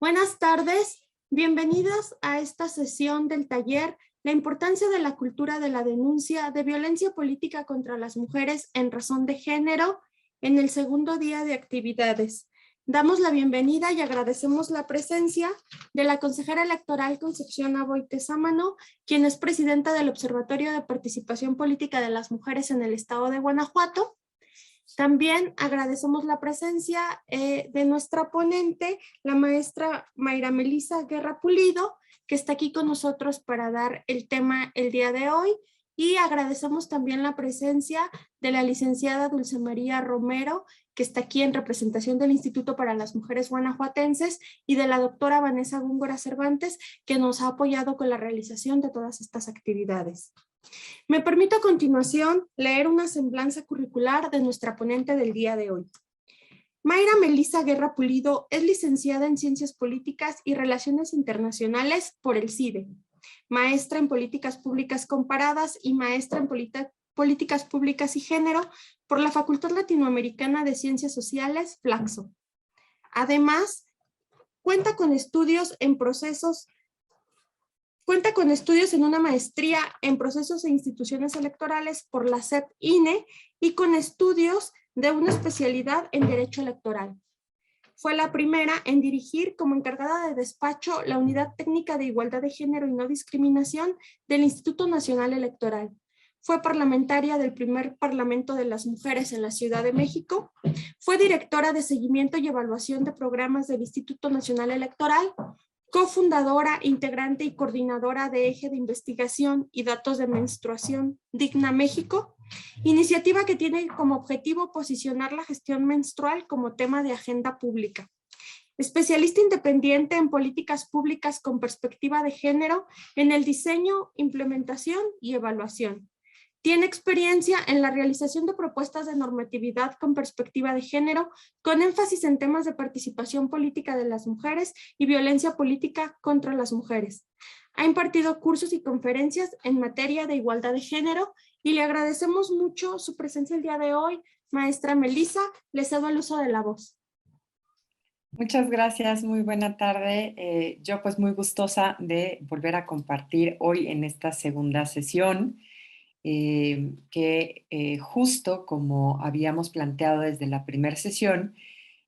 Buenas tardes, bienvenidas a esta sesión del taller La importancia de la cultura de la denuncia de violencia política contra las mujeres en razón de género en el segundo día de actividades. Damos la bienvenida y agradecemos la presencia de la consejera electoral Concepción Aboite Sámano, quien es presidenta del Observatorio de Participación Política de las Mujeres en el Estado de Guanajuato. También agradecemos la presencia de nuestra ponente, la maestra Mayra Melisa Guerra Pulido, que está aquí con nosotros para dar el tema el día de hoy. Y agradecemos también la presencia de la licenciada Dulce María Romero, que está aquí en representación del Instituto para las Mujeres Guanajuatenses, y de la doctora Vanessa Góngora Cervantes, que nos ha apoyado con la realización de todas estas actividades. Me permito a continuación leer una semblanza curricular de nuestra ponente del día de hoy. Mayra Melisa Guerra Pulido es licenciada en Ciencias Políticas y Relaciones Internacionales por el CIDE, maestra en Políticas Públicas Comparadas y maestra en Políticas Públicas y Género por la Facultad Latinoamericana de Ciencias Sociales, Flaxo. Además, cuenta con estudios en una maestría en procesos e instituciones electorales por la SEP-INE y con estudios de una especialidad en Derecho Electoral. Fue la primera en dirigir como encargada de despacho la Unidad Técnica de Igualdad de Género y No Discriminación del Instituto Nacional Electoral. Fue parlamentaria del primer Parlamento de las Mujeres en la Ciudad de México. Fue directora de seguimiento y evaluación de programas del Instituto Nacional Electoral, cofundadora, integrante y coordinadora de Eje de Investigación y Datos de Menstruación Digna México, iniciativa que tiene como objetivo posicionar la gestión menstrual como tema de agenda pública. Especialista independiente en políticas públicas con perspectiva de género en el diseño, implementación y evaluación. Tiene experiencia en la realización de propuestas de normatividad con perspectiva de género, con énfasis en temas de participación política de las mujeres y violencia política contra las mujeres. Ha impartido cursos y conferencias en materia de igualdad de género y le agradecemos mucho su presencia el día de hoy. Maestra Melisa, le cedo el uso de la voz. Muchas gracias, muy buena tarde. Yo pues muy gustosa de volver a compartir hoy en esta segunda sesión. Justo como habíamos planteado desde la primera sesión,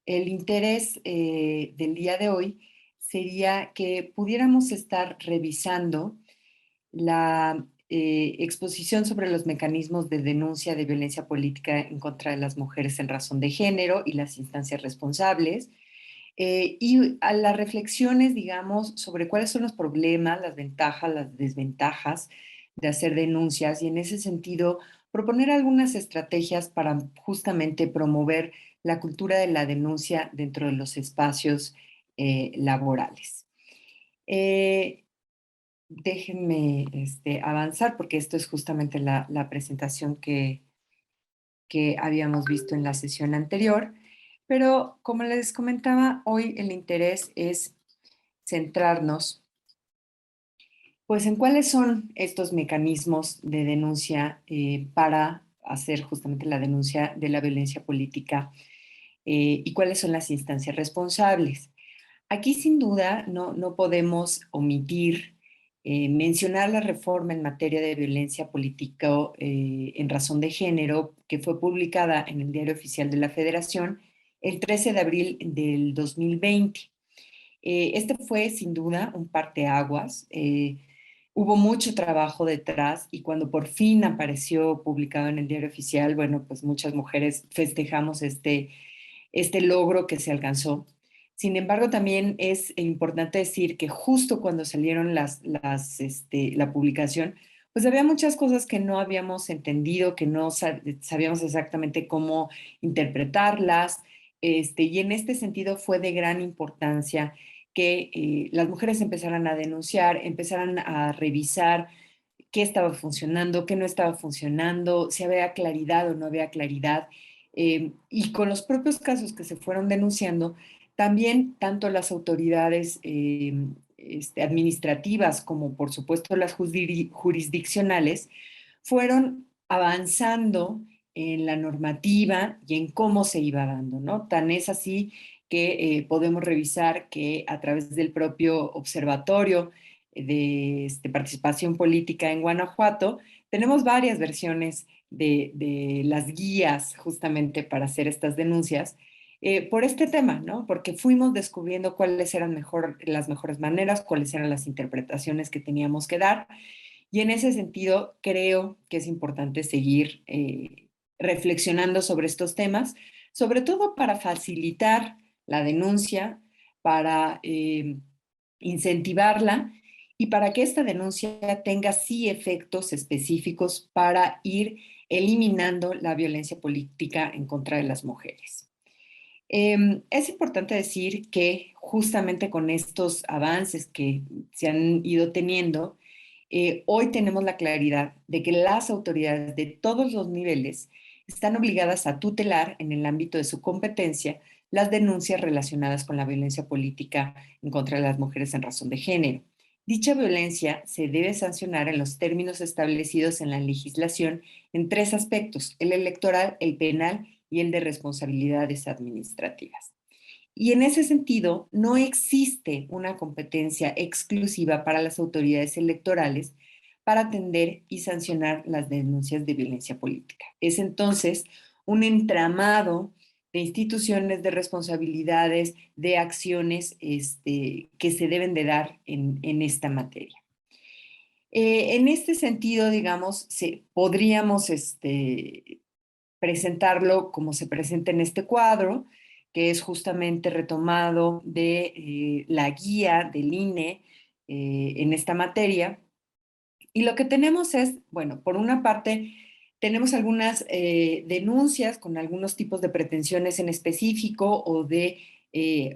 el interés del día de hoy sería que pudiéramos estar revisando la exposición sobre los mecanismos de denuncia de violencia política en contra de las mujeres en razón de género y las instancias responsables, y a las reflexiones, digamos, sobre cuáles son los problemas, las ventajas, las desventajas de hacer denuncias y en ese sentido proponer algunas estrategias para justamente promover la cultura de la denuncia dentro de los espacios laborales. Déjenme avanzar porque esto es justamente la presentación que habíamos visto en la sesión anterior. Pero como les comentaba, hoy el interés es centrarnos pues en cuáles son estos mecanismos de denuncia para hacer justamente la denuncia de la violencia política y cuáles son las instancias responsables. Aquí sin duda no podemos omitir mencionar la reforma en materia de violencia política en razón de género que fue publicada en el Diario Oficial de la Federación el 13 de abril del 2020. Este fue sin duda un parteaguas. Hubo mucho trabajo detrás y cuando por fin apareció publicado en el Diario Oficial, bueno, pues muchas mujeres festejamos este logro que se alcanzó. Sin embargo, también es importante decir que justo cuando salieron la publicación, pues había muchas cosas que no habíamos entendido, que no sabíamos exactamente cómo interpretarlas, y en este sentido fue de gran importancia que las mujeres empezaran a denunciar, empezaran a revisar qué estaba funcionando, qué no estaba funcionando, si había claridad o no había claridad. Y con los propios casos que se fueron denunciando, también tanto las autoridades administrativas como por supuesto las jurisdiccionales fueron avanzando en la normativa y en cómo se iba dando, ¿no? Tan es así que podemos revisar que a través del propio observatorio de participación política en Guanajuato, tenemos varias versiones de las guías justamente para hacer estas denuncias por este tema, ¿no? Porque fuimos descubriendo cuáles eran las mejores maneras, cuáles eran las interpretaciones que teníamos que dar. Y en ese sentido, creo que es importante seguir reflexionando sobre estos temas, sobre todo para facilitar la denuncia, para incentivarla y para que esta denuncia tenga sí efectos específicos para ir eliminando la violencia política en contra de las mujeres. Es importante decir que justamente con estos avances que se han ido teniendo, hoy tenemos la claridad de que las autoridades de todos los niveles están obligadas a tutelar en el ámbito de su competencia las denuncias relacionadas con la violencia política en contra de las mujeres en razón de género. Dicha violencia se debe sancionar en los términos establecidos en la legislación en tres aspectos: el electoral, el penal y el de responsabilidades administrativas. Y en ese sentido, no existe una competencia exclusiva para las autoridades electorales para atender y sancionar las denuncias de violencia política. Es entonces un entramado de instituciones, de responsabilidades, de acciones que se deben de dar en esta materia. En este sentido, digamos, podríamos presentarlo como se presenta en este cuadro, que es justamente retomado de la guía del INE en esta materia. Y lo que tenemos es, bueno, por una parte, tenemos algunas denuncias con algunos tipos de pretensiones en específico o de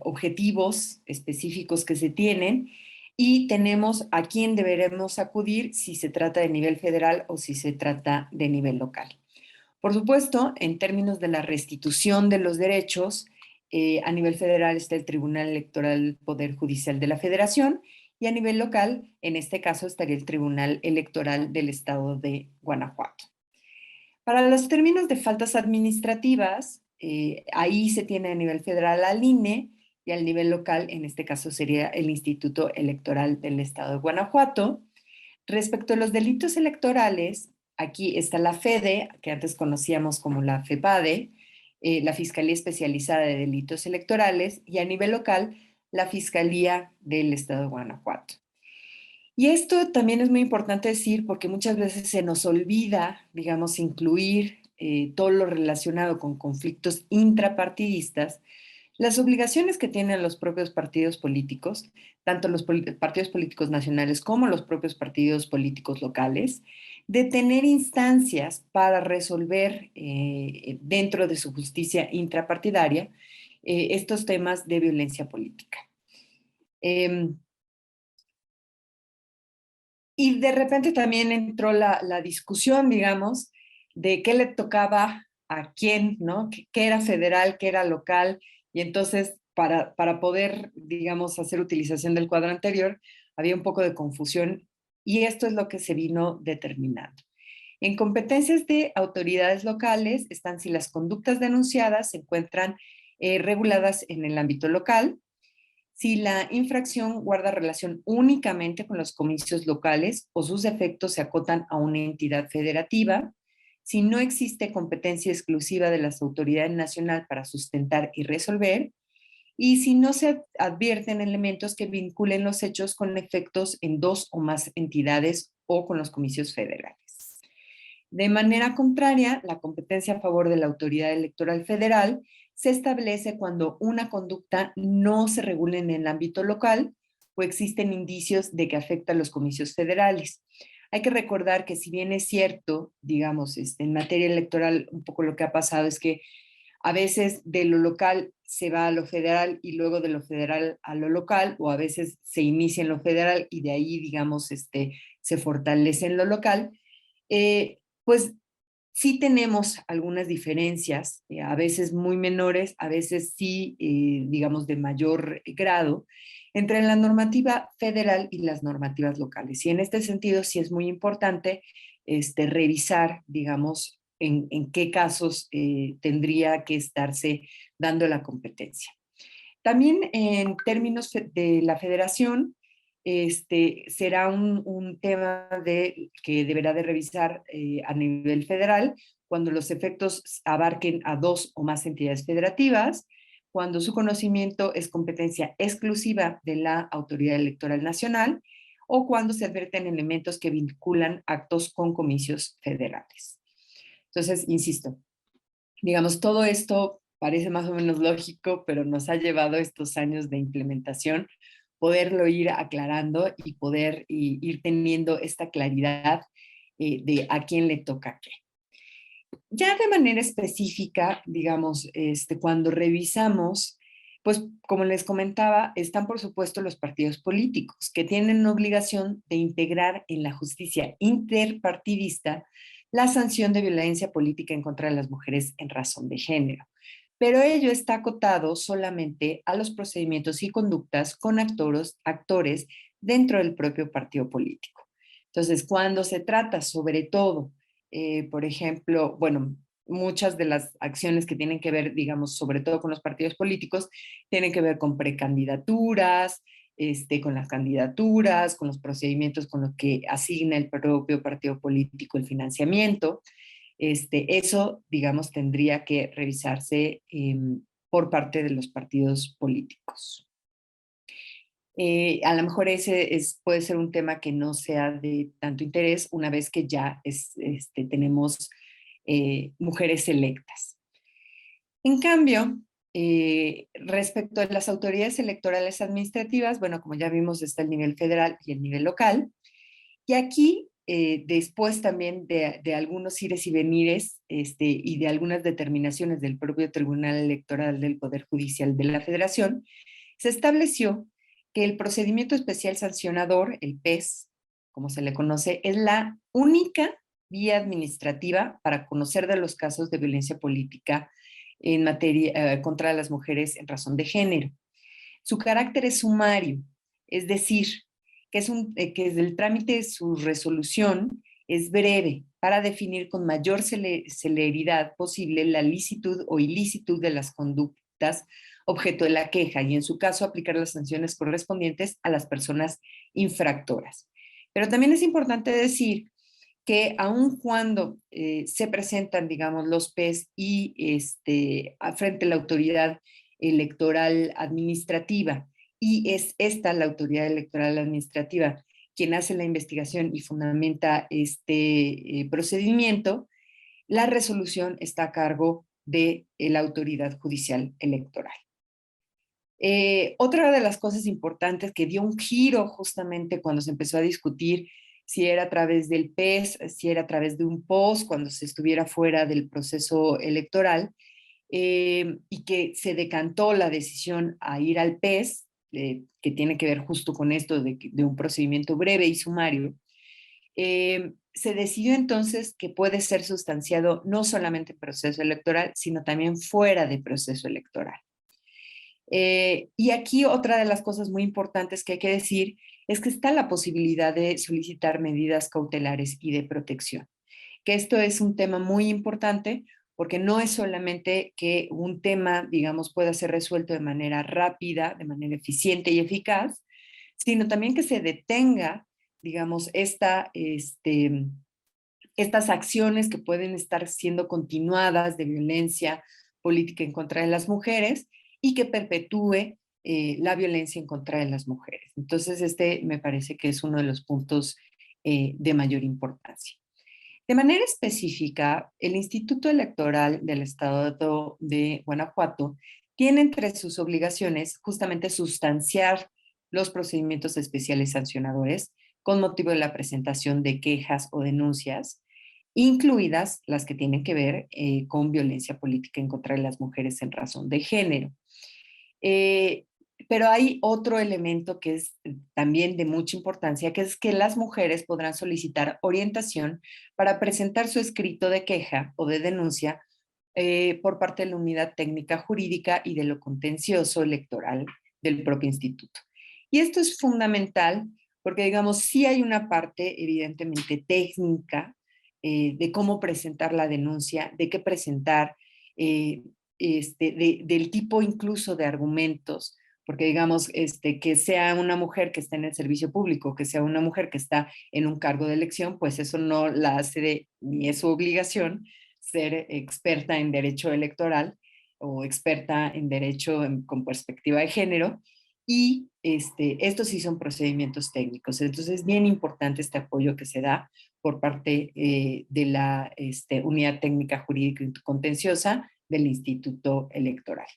objetivos específicos que se tienen, y tenemos a quién deberemos acudir si se trata de nivel federal o si se trata de nivel local. Por supuesto, en términos de la restitución de los derechos, a nivel federal está el Tribunal Electoral del Poder Judicial de la Federación, y a nivel local, en este caso, estaría el Tribunal Electoral del Estado de Guanajuato. Para los términos de faltas administrativas, ahí se tiene a nivel federal al INE, y al nivel local, en este caso, sería el Instituto Electoral del Estado de Guanajuato. Respecto a los delitos electorales, aquí está la FEDE, que antes conocíamos como la FEPADE, la Fiscalía Especializada de Delitos Electorales, y a nivel local, la Fiscalía del Estado de Guanajuato. Y esto también es muy importante decir porque muchas veces se nos olvida, digamos, incluir todo lo relacionado con conflictos intrapartidistas, las obligaciones que tienen los propios partidos políticos, tanto los partidos políticos nacionales como los propios partidos políticos locales, de tener instancias para resolver dentro de su justicia intrapartidaria estos temas de violencia política. Y de repente también entró la discusión, digamos, de qué le tocaba a quién, ¿no? ¿Qué era federal, qué era local? Y entonces, para poder, digamos, hacer utilización del cuadro anterior, había un poco de confusión, y esto es lo que se vino determinando. En competencias de autoridades locales están si las conductas denunciadas se encuentran reguladas en el ámbito local, si la infracción guarda relación únicamente con los comicios locales o sus efectos se acotan a una entidad federativa, si no existe competencia exclusiva de las autoridades nacionales para sustentar y resolver, y si no se advierten elementos que vinculen los hechos con efectos en dos o más entidades o con los comicios federales. De manera contraria, la competencia a favor de la autoridad electoral federal se establece cuando una conducta no se regula en el ámbito local o existen indicios de que afecta a los comicios federales. Hay que recordar que si bien es cierto, digamos, en materia electoral, un poco lo que ha pasado es que a veces de lo local se va a lo federal y luego de lo federal a lo local, o a veces se inicia en lo federal y de ahí, digamos, se fortalece en lo local, pues sí tenemos algunas diferencias, a veces muy menores, a veces sí, digamos, de mayor grado, entre la normativa federal y las normativas locales. Y en este sentido sí es muy importante revisar, digamos, en qué casos tendría que estarse dando la competencia. También en términos de la federación, será un tema que deberá de revisar a nivel federal cuando los efectos abarquen a 2 o más entidades federativas, cuando su conocimiento es competencia exclusiva de la Autoridad Electoral Nacional o cuando se advierten elementos que vinculan actos con comicios federales. Entonces, insisto, digamos, todo esto parece más o menos lógico, pero nos ha llevado estos años de implementación poderlo ir aclarando y poder ir teniendo esta claridad de a quién le toca qué. Ya de manera específica, digamos, cuando revisamos, pues como les comentaba, están por supuesto los partidos políticos que tienen una obligación de integrar en la justicia interpartidista la sanción de violencia política en contra de las mujeres en razón de género. Pero ello está acotado solamente a los procedimientos y conductas con actores dentro del propio partido político. Entonces, cuando se trata sobre todo por ejemplo, bueno, muchas de las acciones que tienen que ver, digamos, sobre todo con los partidos políticos, tienen que ver con precandidaturas, con las candidaturas, con los procedimientos con los que asigna el propio partido político el financiamiento. Eso, digamos, tendría que revisarse por parte de los partidos políticos. A lo mejor puede ser un tema que no sea de tanto interés una vez que ya tenemos mujeres electas. En cambio, respecto a las autoridades electorales administrativas, bueno, como ya vimos, está el nivel federal y el nivel local. Y aquí, después también de algunos ires y venires y de algunas determinaciones del propio Tribunal Electoral del Poder Judicial de la Federación, se estableció que el procedimiento especial sancionador, el PES, como se le conoce, es la única vía administrativa para conocer de los casos de violencia política en materia contra las mujeres en razón de género. Su carácter es sumario, es decir, que es el trámite de su resolución es breve para definir con mayor celeridad posible la licitud o ilicitud de las conductas objeto de la queja y en su caso aplicar las sanciones correspondientes a las personas infractoras. Pero también es importante decir que aun cuando se presentan, digamos, los PES y frente a la autoridad electoral administrativa y es esta la autoridad electoral administrativa quien hace la investigación y fundamenta este procedimiento, la resolución está a cargo de la autoridad judicial electoral. Otra de las cosas importantes que dio un giro justamente cuando se empezó a discutir si era a través del PES, si era a través de un POS, cuando se estuviera fuera del proceso electoral, y que se decantó la decisión a ir al PES, que tiene que ver justo con esto de un procedimiento breve y sumario, se decidió entonces que puede ser sustanciado no solamente en proceso electoral, sino también fuera de proceso electoral. Y aquí otra de las cosas muy importantes que hay que decir es que está la posibilidad de solicitar medidas cautelares y de protección, que esto es un tema muy importante porque no es solamente que un tema, digamos, pueda ser resuelto de manera rápida, de manera eficiente y eficaz, sino también que se detenga, digamos, estas acciones que pueden estar siendo continuadas de violencia política en contra de las mujeres y que perpetúe la violencia en contra de las mujeres. Entonces, me parece que es uno de los puntos de mayor importancia. De manera específica, el Instituto Electoral del Estado de Guanajuato tiene entre sus obligaciones justamente sustanciar los procedimientos especiales sancionadores con motivo de la presentación de quejas o denuncias, incluidas las que tienen que ver con violencia política en contra de las mujeres en razón de género. Pero hay otro elemento que es también de mucha importancia, que es que las mujeres podrán solicitar orientación para presentar su escrito de queja o de denuncia por parte de la Unidad Técnica Jurídica y de lo Contencioso Electoral del propio instituto. Y esto es fundamental porque, digamos, sí hay una parte evidentemente técnica de cómo presentar la denuncia, de qué presentar, del tipo incluso de argumentos, porque digamos que sea una mujer que está en el servicio público, que sea una mujer que está en un cargo de elección, pues eso no la hace ni es su obligación ser experta en derecho electoral o experta en derecho con perspectiva de género. Y estos sí son procedimientos técnicos. Entonces es bien importante este apoyo que se da por parte de la Unidad Técnica Jurídica y Contenciosa del Instituto Electoral.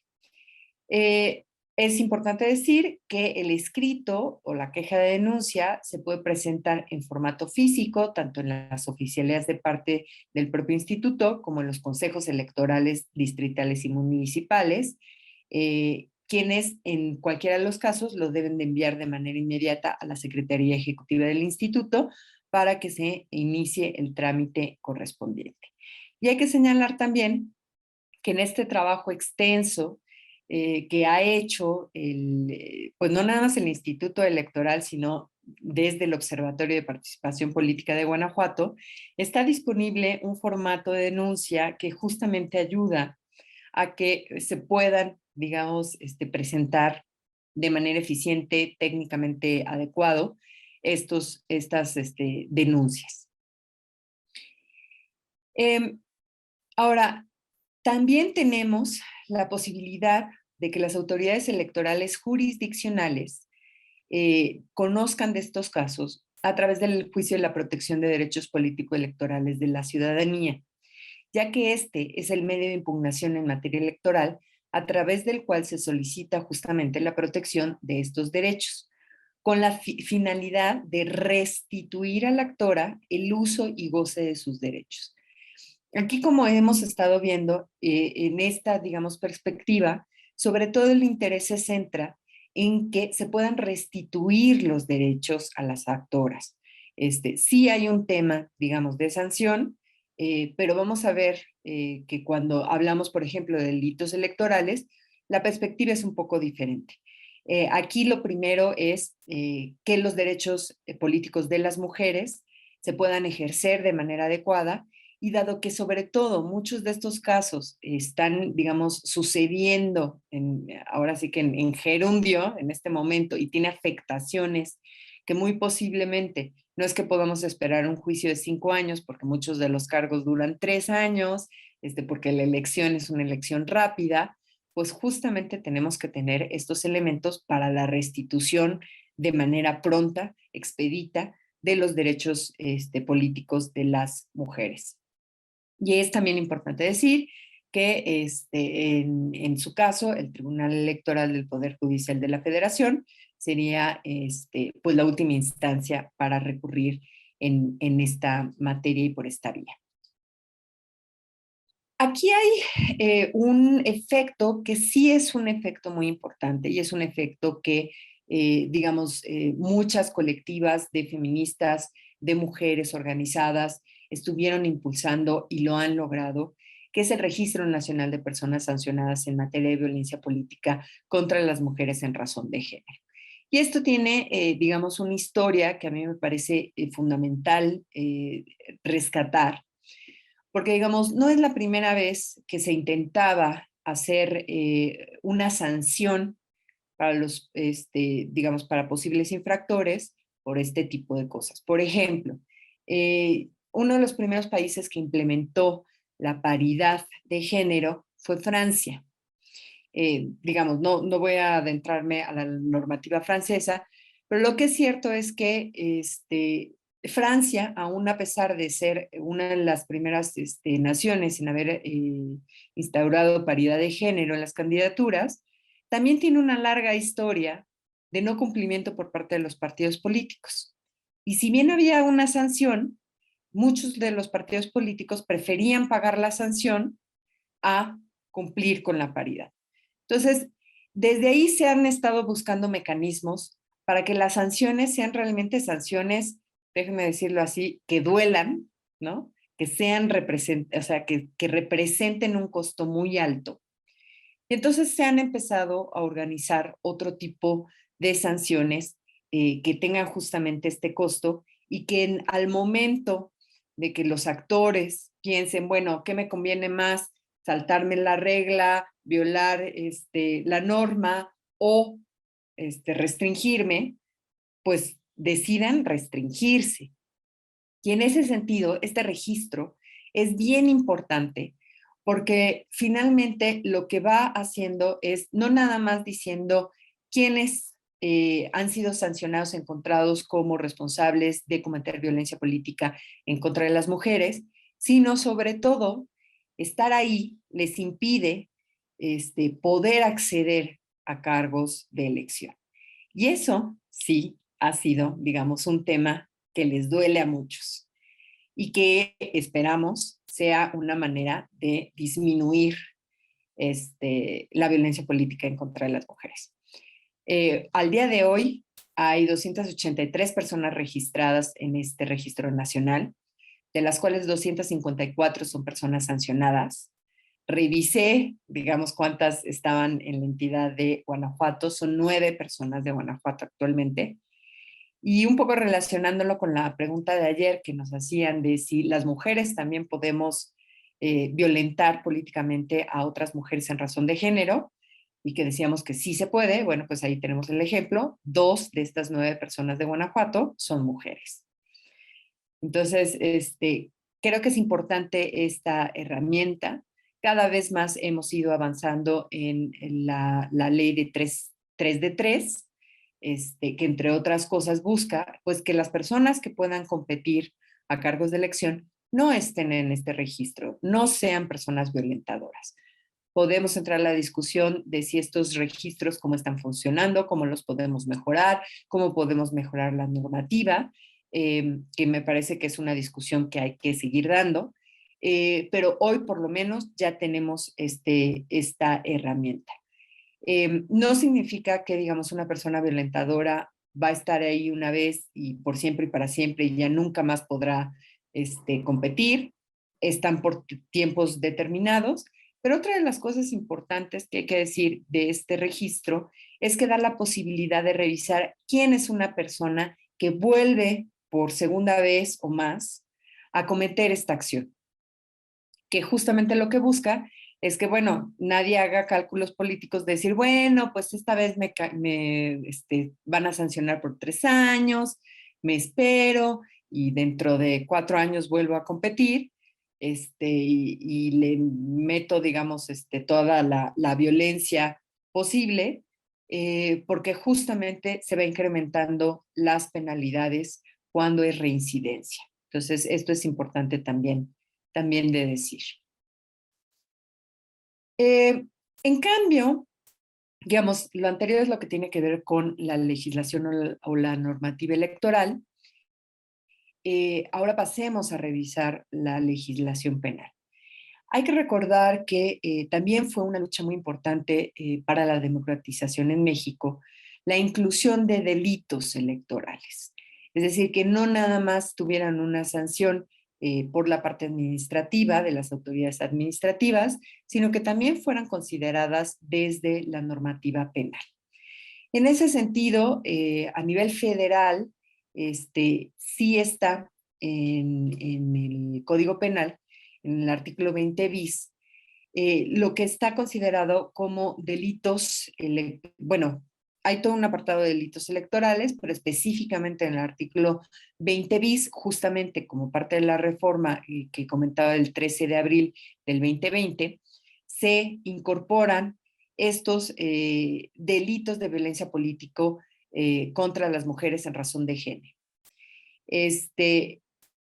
Es importante decir que el escrito o la queja de denuncia se puede presentar en formato físico, tanto en las oficialías de parte del propio instituto como en los consejos electorales distritales y municipales, quienes en cualquiera de los casos lo deben de enviar de manera inmediata a la Secretaría Ejecutiva del instituto para que se inicie el trámite correspondiente. Y hay que señalar también que en este trabajo extenso que ha hecho, pues no nada más el Instituto Electoral, sino desde el Observatorio de Participación Política de Guanajuato, está disponible un formato de denuncia que justamente ayuda a que se puedan, digamos, presentar de manera eficiente, técnicamente adecuado, estas denuncias. Ahora, también tenemos la posibilidad de que las autoridades electorales jurisdiccionales conozcan de estos casos a través del juicio de la protección de derechos político-electorales de la ciudadanía, ya que este es el medio de impugnación en materia electoral a través del cual se solicita justamente la protección de estos derechos, con la finalidad de restituir a la actora el uso y goce de sus derechos. Aquí, como hemos estado viendo, en esta, digamos, perspectiva, sobre todo el interés se centra en que se puedan restituir los derechos a las actoras. Sí hay un tema, digamos, de sanción, pero vamos a ver que cuando hablamos, por ejemplo, de delitos electorales, la perspectiva es un poco diferente. Aquí lo primero es que los derechos políticos de las mujeres se puedan ejercer de manera adecuada, y dado que sobre todo muchos de estos casos están, digamos, sucediendo ahora sí que en gerundio en este momento y tiene afectaciones que muy posiblemente no es que podamos esperar un juicio de 5 años porque muchos de los cargos duran 3 años, porque la elección es una elección rápida, pues justamente tenemos que tener estos elementos para la restitución de manera pronta, expedita, de los derechos políticos de las mujeres. Y es también importante decir que en su caso, el Tribunal Electoral del Poder Judicial de la Federación sería pues la última instancia para recurrir en esta materia y por esta vía. Aquí hay un efecto que sí es un efecto muy importante y es un efecto que, digamos, muchas colectivas de feministas, de mujeres organizadas, estuvieron impulsando y lo han logrado, que es el Registro Nacional de Personas Sancionadas en materia de violencia política contra las mujeres en razón de género. Y esto tiene, digamos, una historia que a mí me parece fundamental rescatar, porque, digamos, no es la primera vez que se intentaba hacer una sanción para los, digamos, para posibles infractores por este tipo de cosas. Por ejemplo, uno de los primeros países que implementó la paridad de género fue Francia. Digamos, no voy a adentrarme a la normativa francesa, pero lo que es cierto es que Francia, aún a pesar de ser una de las primeras naciones en haber instaurado paridad de género en las candidaturas, también tiene una larga historia de no cumplimiento por parte de los partidos políticos. Y si bien había una sanción, muchos de los partidos políticos preferían pagar la sanción a cumplir con la paridad. Entonces, desde ahí se han estado buscando mecanismos para que las sanciones sean realmente sanciones, déjenme decirlo así, que duelan, ¿no? Que sean o sea, que representen un costo muy alto. Y entonces se han empezado a organizar otro tipo de sanciones que tengan justamente este costo y que al momento de que los actores piensen, bueno, ¿qué me conviene más? saltarme la regla, violar la norma o restringirme, pues decidan restringirse. Y en ese sentido, este registro es bien importante porque finalmente lo que va haciendo es no nada más diciendo quiénes han sido sancionados, encontrados como responsables de cometer violencia política en contra de las mujeres, sino sobre todo estar ahí les impide poder acceder a cargos de elección. Y eso sí ha sido, digamos, un tema que les duele a muchos y que esperamos sea una manera de disminuir la violencia política en contra de las mujeres. Al día de hoy hay 283 personas registradas en este registro nacional, de las cuales 254 son personas sancionadas. Revisé, digamos, cuántas estaban en la entidad de Guanajuato. Son 9 personas de Guanajuato actualmente. Y un poco relacionándolo con la pregunta de ayer que nos hacían de si las mujeres también podemos violentar políticamente a otras mujeres en razón de género, y que decíamos que sí se puede, bueno, pues ahí tenemos el ejemplo. 2 de estas 9 personas de Guanajuato son mujeres. Entonces, creo que es importante esta herramienta. Cada vez más hemos ido avanzando en la ley de 3 de 3, que entre otras cosas busca pues que las personas que puedan competir a cargos de elección no estén en este registro, no sean personas violentadoras. Podemos entrar a la discusión de si estos registros, cómo están funcionando, cómo los podemos mejorar, cómo podemos mejorar la normativa, que me parece que es una discusión que hay que seguir dando, pero hoy por lo menos ya tenemos esta herramienta. No significa que, digamos, una persona violentadora va a estar ahí una vez y por siempre y para siempre y ya nunca más podrá competir. Están por tiempos determinados. Pero otra de las cosas importantes que hay que decir de este registro es que da la posibilidad de revisar quién es una persona que vuelve por segunda vez o más a cometer esta acción, que justamente lo que busca es que, bueno, nadie haga cálculos políticos de decir, bueno, pues esta vez van a sancionar por 3 años, me espero y dentro de 4 años vuelvo a competir, y le meto, digamos, toda la violencia posible, porque justamente se va incrementando las penalidades cuando es reincidencia. Entonces, esto es importante también de decir. En cambio, digamos, lo anterior es lo que tiene que ver con la legislación o la normativa electoral. Ahora pasemos a revisar la legislación penal. Hay que recordar que también fue una lucha muy importante para la democratización en México, la inclusión de delitos electorales. Es decir, que no nada más tuvieran una sanción por la parte administrativa de las autoridades administrativas, sino que también fueran consideradas desde la normativa penal. En ese sentido, a nivel federal, sí está en el Código Penal, en el artículo 20 bis, lo que está considerado como delitos, bueno, hay todo un apartado de delitos electorales, pero específicamente en el artículo 20 bis, justamente como parte de la reforma que comentaba el 13 de abril del 2020, se incorporan estos delitos de violencia político contra las mujeres en razón de género.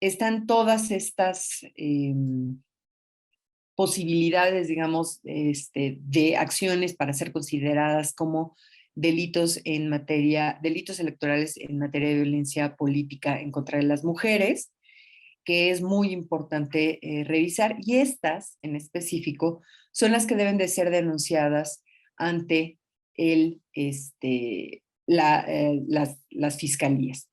Están todas estas posibilidades, digamos, de acciones para ser consideradas como delitos electorales en materia de violencia política en contra de las mujeres, que es muy importante revisar, y estas en específico son las que deben de ser denunciadas ante las fiscalías.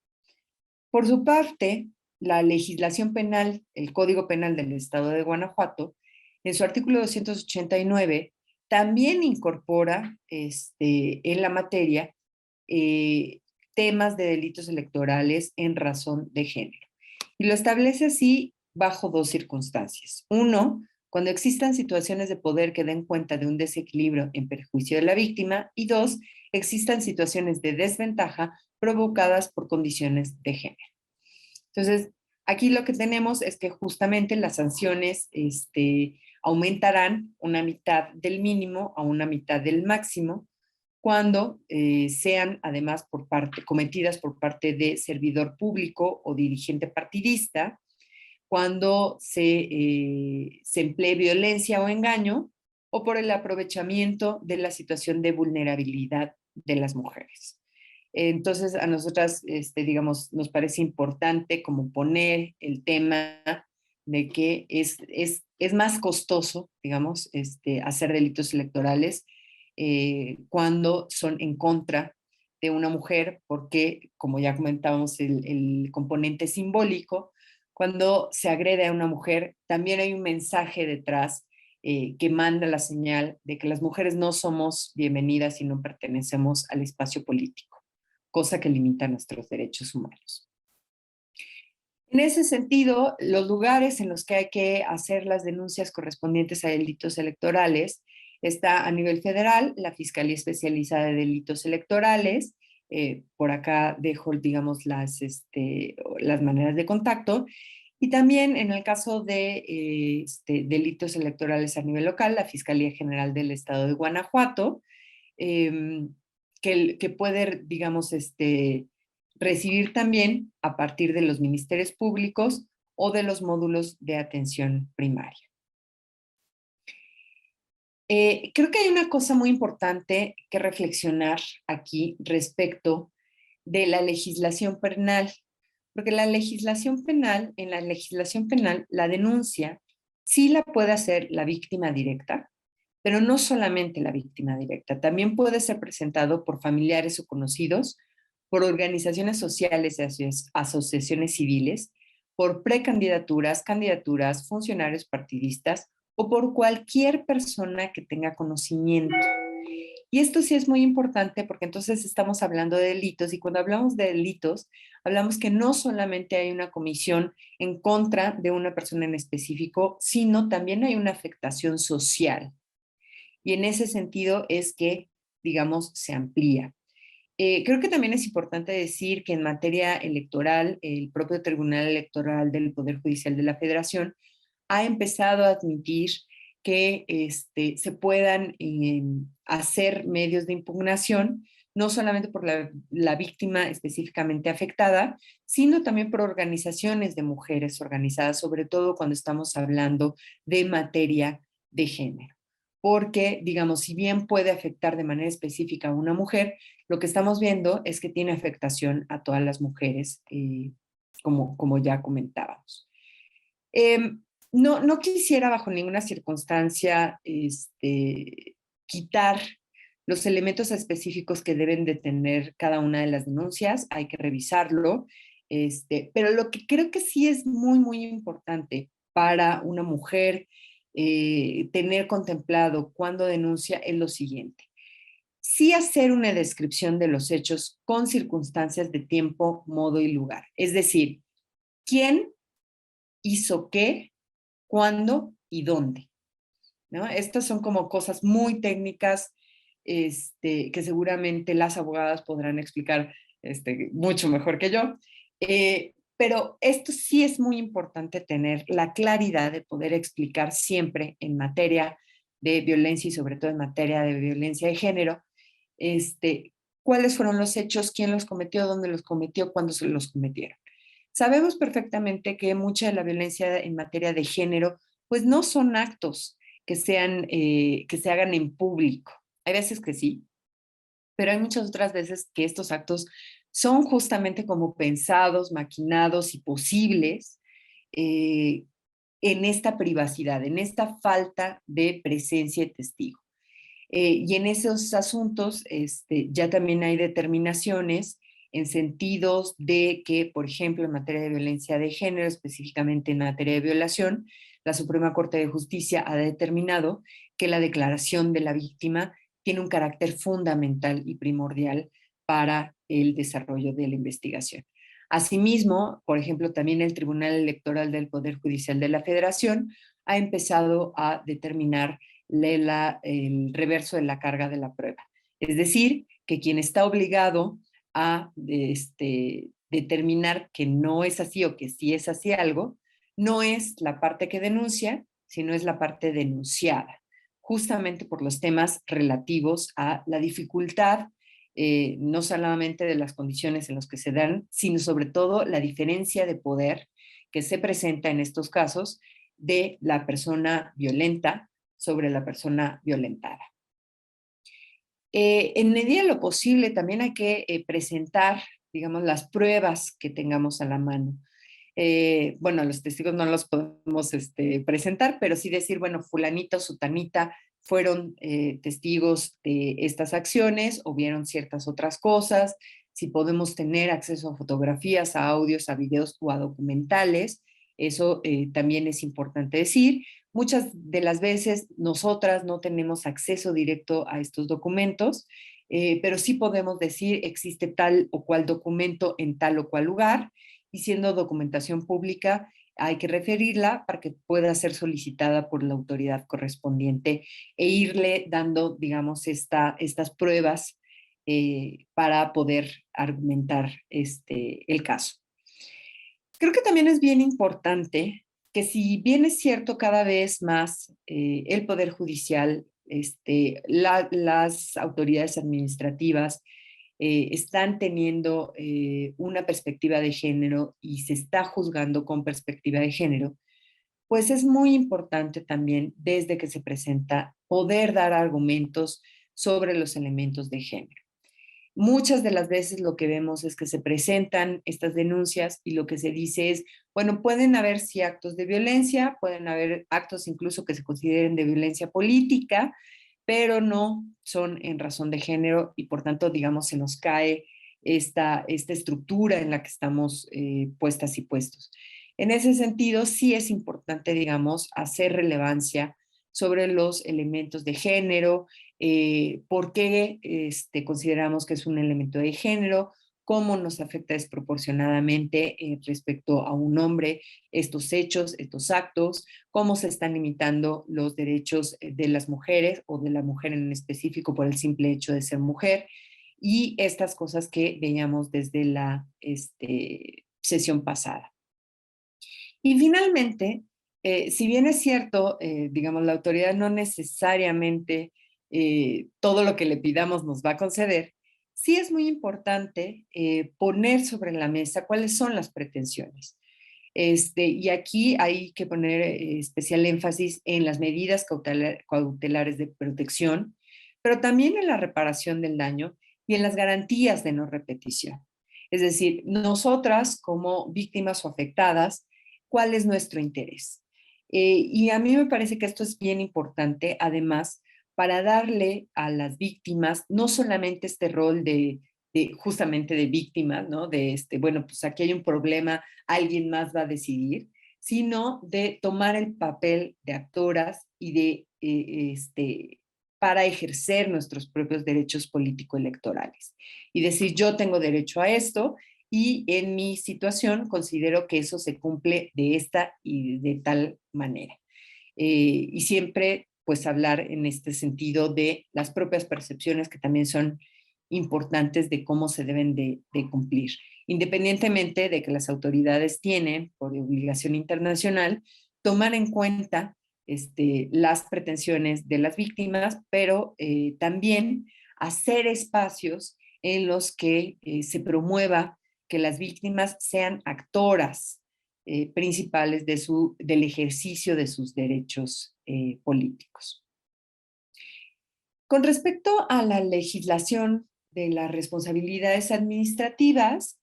Por su parte, la legislación penal, el Código Penal del Estado de Guanajuato, en su artículo 289, también incorpora en la materia temas de delitos electorales en razón de género. Y lo establece así bajo 2 circunstancias. Uno, cuando existan situaciones de poder que den cuenta de un desequilibrio en perjuicio de la víctima, y 2, existan situaciones de desventaja provocadas por condiciones de género. Entonces, aquí lo que tenemos es que justamente las sanciones aumentarán una mitad del mínimo a una mitad del máximo cuando sean además cometidas por parte de servidor público o dirigente partidista, cuando se emplee violencia o engaño, o por el aprovechamiento de la situación de vulnerabilidad de las mujeres. Entonces, a nosotras, digamos, nos parece importante como poner el tema de que es más costoso, digamos, hacer delitos electorales cuando son en contra de una mujer, porque, como ya comentábamos, el componente simbólico, cuando se agrede a una mujer, también hay un mensaje detrás que manda la señal de que las mujeres no somos bienvenidas y no pertenecemos al espacio político, cosa que limita nuestros derechos humanos. En ese sentido, los lugares en los que hay que hacer las denuncias correspondientes a delitos electorales está a nivel federal, la Fiscalía Especializada de Delitos Electorales. Por acá dejo, digamos, las maneras de contacto. Y también en el caso de delitos electorales a nivel local, la Fiscalía General del Estado de Guanajuato, que puede, digamos, recibir también a partir de los ministerios públicos o de los módulos de atención primaria. Creo que hay una cosa muy importante que reflexionar aquí respecto de la legislación penal, porque en la legislación penal, la denuncia sí la puede hacer la víctima directa, pero no solamente la víctima directa, también puede ser presentado por familiares o conocidos, por organizaciones sociales y asociaciones civiles, por precandidaturas, candidaturas, funcionarios partidistas o por cualquier persona que tenga conocimiento. Y esto sí es muy importante porque entonces estamos hablando de delitos, y cuando hablamos de delitos, hablamos que no solamente hay una comisión en contra de una persona en específico, sino también hay una afectación social. Y en ese sentido es que, digamos, se amplía. Creo que también es importante decir que en materia electoral, el propio Tribunal Electoral del Poder Judicial de la Federación ha empezado a admitir que se puedan hacer medios de impugnación, no solamente por la víctima específicamente afectada, sino también por organizaciones de mujeres organizadas, sobre todo cuando estamos hablando de materia de género. Porque, digamos, si bien puede afectar de manera específica a una mujer, lo que estamos viendo es que tiene afectación a todas las mujeres, como ya comentábamos. No quisiera bajo ninguna circunstancia quitar los elementos específicos que deben de tener cada una de las denuncias, hay que revisarlo, pero lo que creo que sí es muy, muy importante para una mujer tener contemplado cuando denuncia es lo siguiente. Sí hacer una descripción de los hechos con circunstancias de tiempo, modo y lugar. Es decir, quién hizo qué, cuándo y dónde, ¿no? Estas son como cosas muy técnicas que seguramente las abogadas podrán explicar mucho mejor que yo. Pero esto sí es muy importante tener la claridad de poder explicar siempre en materia de violencia y sobre todo en materia de violencia de género, cuáles fueron los hechos, quién los cometió, dónde los cometió, cuándo se los cometieron. Sabemos perfectamente que mucha de la violencia en materia de género, pues no son actos que se hagan en público. Hay veces que sí, pero hay muchas otras veces que estos actos son justamente como pensados, maquinados y posibles en esta privacidad, en esta falta de presencia de testigo. Y en esos asuntos ya también hay determinaciones en sentidos de que, por ejemplo, en materia de violencia de género, específicamente en materia de violación, la Suprema Corte de Justicia ha determinado que la declaración de la víctima tiene un carácter fundamental y primordial para el desarrollo de la investigación. Asimismo, por ejemplo, también el Tribunal Electoral del Poder Judicial de la Federación ha empezado a determinar el reverso de la carga de la prueba. Es decir, que quien está obligado a determinar que no es así o que sí es así algo, no es la parte que denuncia, sino es la parte denunciada, justamente por los temas relativos a la dificultad, no solamente de las condiciones en las que se dan, sino sobre todo la diferencia de poder que se presenta en estos casos de la persona violenta sobre la persona violentada. En medida de lo posible, también hay que presentar, digamos, las pruebas que tengamos a la mano. Bueno, los testigos no los podemos presentar, pero sí decir, bueno, fulanita o sutanita fueron testigos de estas acciones o vieron ciertas otras cosas, si podemos tener acceso a fotografías, a audios, a videos o a documentales, eso también es importante decir. Muchas de las veces nosotras no tenemos acceso directo a estos documentos, pero sí podemos decir existe tal o cual documento en tal o cual lugar, y siendo documentación pública hay que referirla para que pueda ser solicitada por la autoridad correspondiente e irle dando, digamos, estas pruebas para poder argumentar el caso. Creo que también es bien importante que, si bien es cierto cada vez más el Poder Judicial, las autoridades administrativas están teniendo una perspectiva de género y se está juzgando con perspectiva de género, pues es muy importante también desde que se presenta poder dar argumentos sobre los elementos de género. Muchas de las veces lo que vemos es que se presentan estas denuncias y lo que se dice es, bueno, pueden haber sí actos de violencia, pueden haber actos incluso que se consideren de violencia política, pero no son en razón de género y por tanto, digamos, se nos cae esta estructura en la que estamos puestas y puestos. En ese sentido, sí es importante, digamos, hacer relevancia sobre los elementos de género, por qué consideramos que es un elemento de género, cómo nos afecta desproporcionadamente respecto a un hombre estos hechos, estos actos, cómo se están limitando los derechos de las mujeres o de la mujer en específico por el simple hecho de ser mujer, y estas cosas que veíamos desde la sesión pasada. Y finalmente, si bien es cierto, digamos, la autoridad no necesariamente todo lo que le pidamos nos va a conceder, sí es muy importante poner sobre la mesa cuáles son las pretensiones. Y aquí hay que poner especial énfasis en las medidas cautelares de protección, pero también en la reparación del daño y en las garantías de no repetición. Es decir, nosotras como víctimas o afectadas, ¿cuál es nuestro interés? Y a mí me parece que esto es bien importante, además, para darle a las víctimas no solamente este rol justamente de víctima, ¿no? Bueno, pues aquí hay un problema, alguien más va a decidir, sino de tomar el papel de actoras y para ejercer nuestros propios derechos político-electorales. Y decir, yo tengo derecho a esto y en mi situación considero que eso se cumple de esta y de tal manera. Y siempre, pues, hablar en este sentido de las propias percepciones que también son importantes de cómo se deben de cumplir, independientemente de que las autoridades tienen, por obligación internacional, tomar en cuenta las pretensiones de las víctimas, pero también hacer espacios en los que se promueva que las víctimas sean actoras principales del ejercicio de sus derechos políticos. Con respecto a la legislación de las responsabilidades administrativas,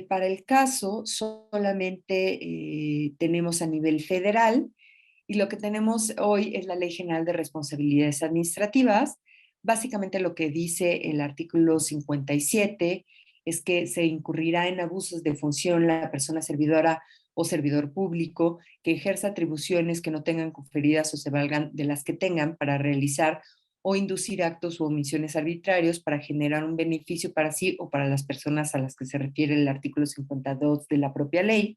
para el caso solamente tenemos a nivel federal, y lo que tenemos hoy es la Ley General de Responsabilidades Administrativas. Básicamente lo que dice el artículo 57 es que se incurrirá en abusos de función la persona servidora o servidor público que ejerza atribuciones que no tengan conferidas o se valgan de las que tengan para realizar o inducir actos u omisiones arbitrarios para generar un beneficio para sí o para las personas a las que se refiere el artículo 52 de la propia ley,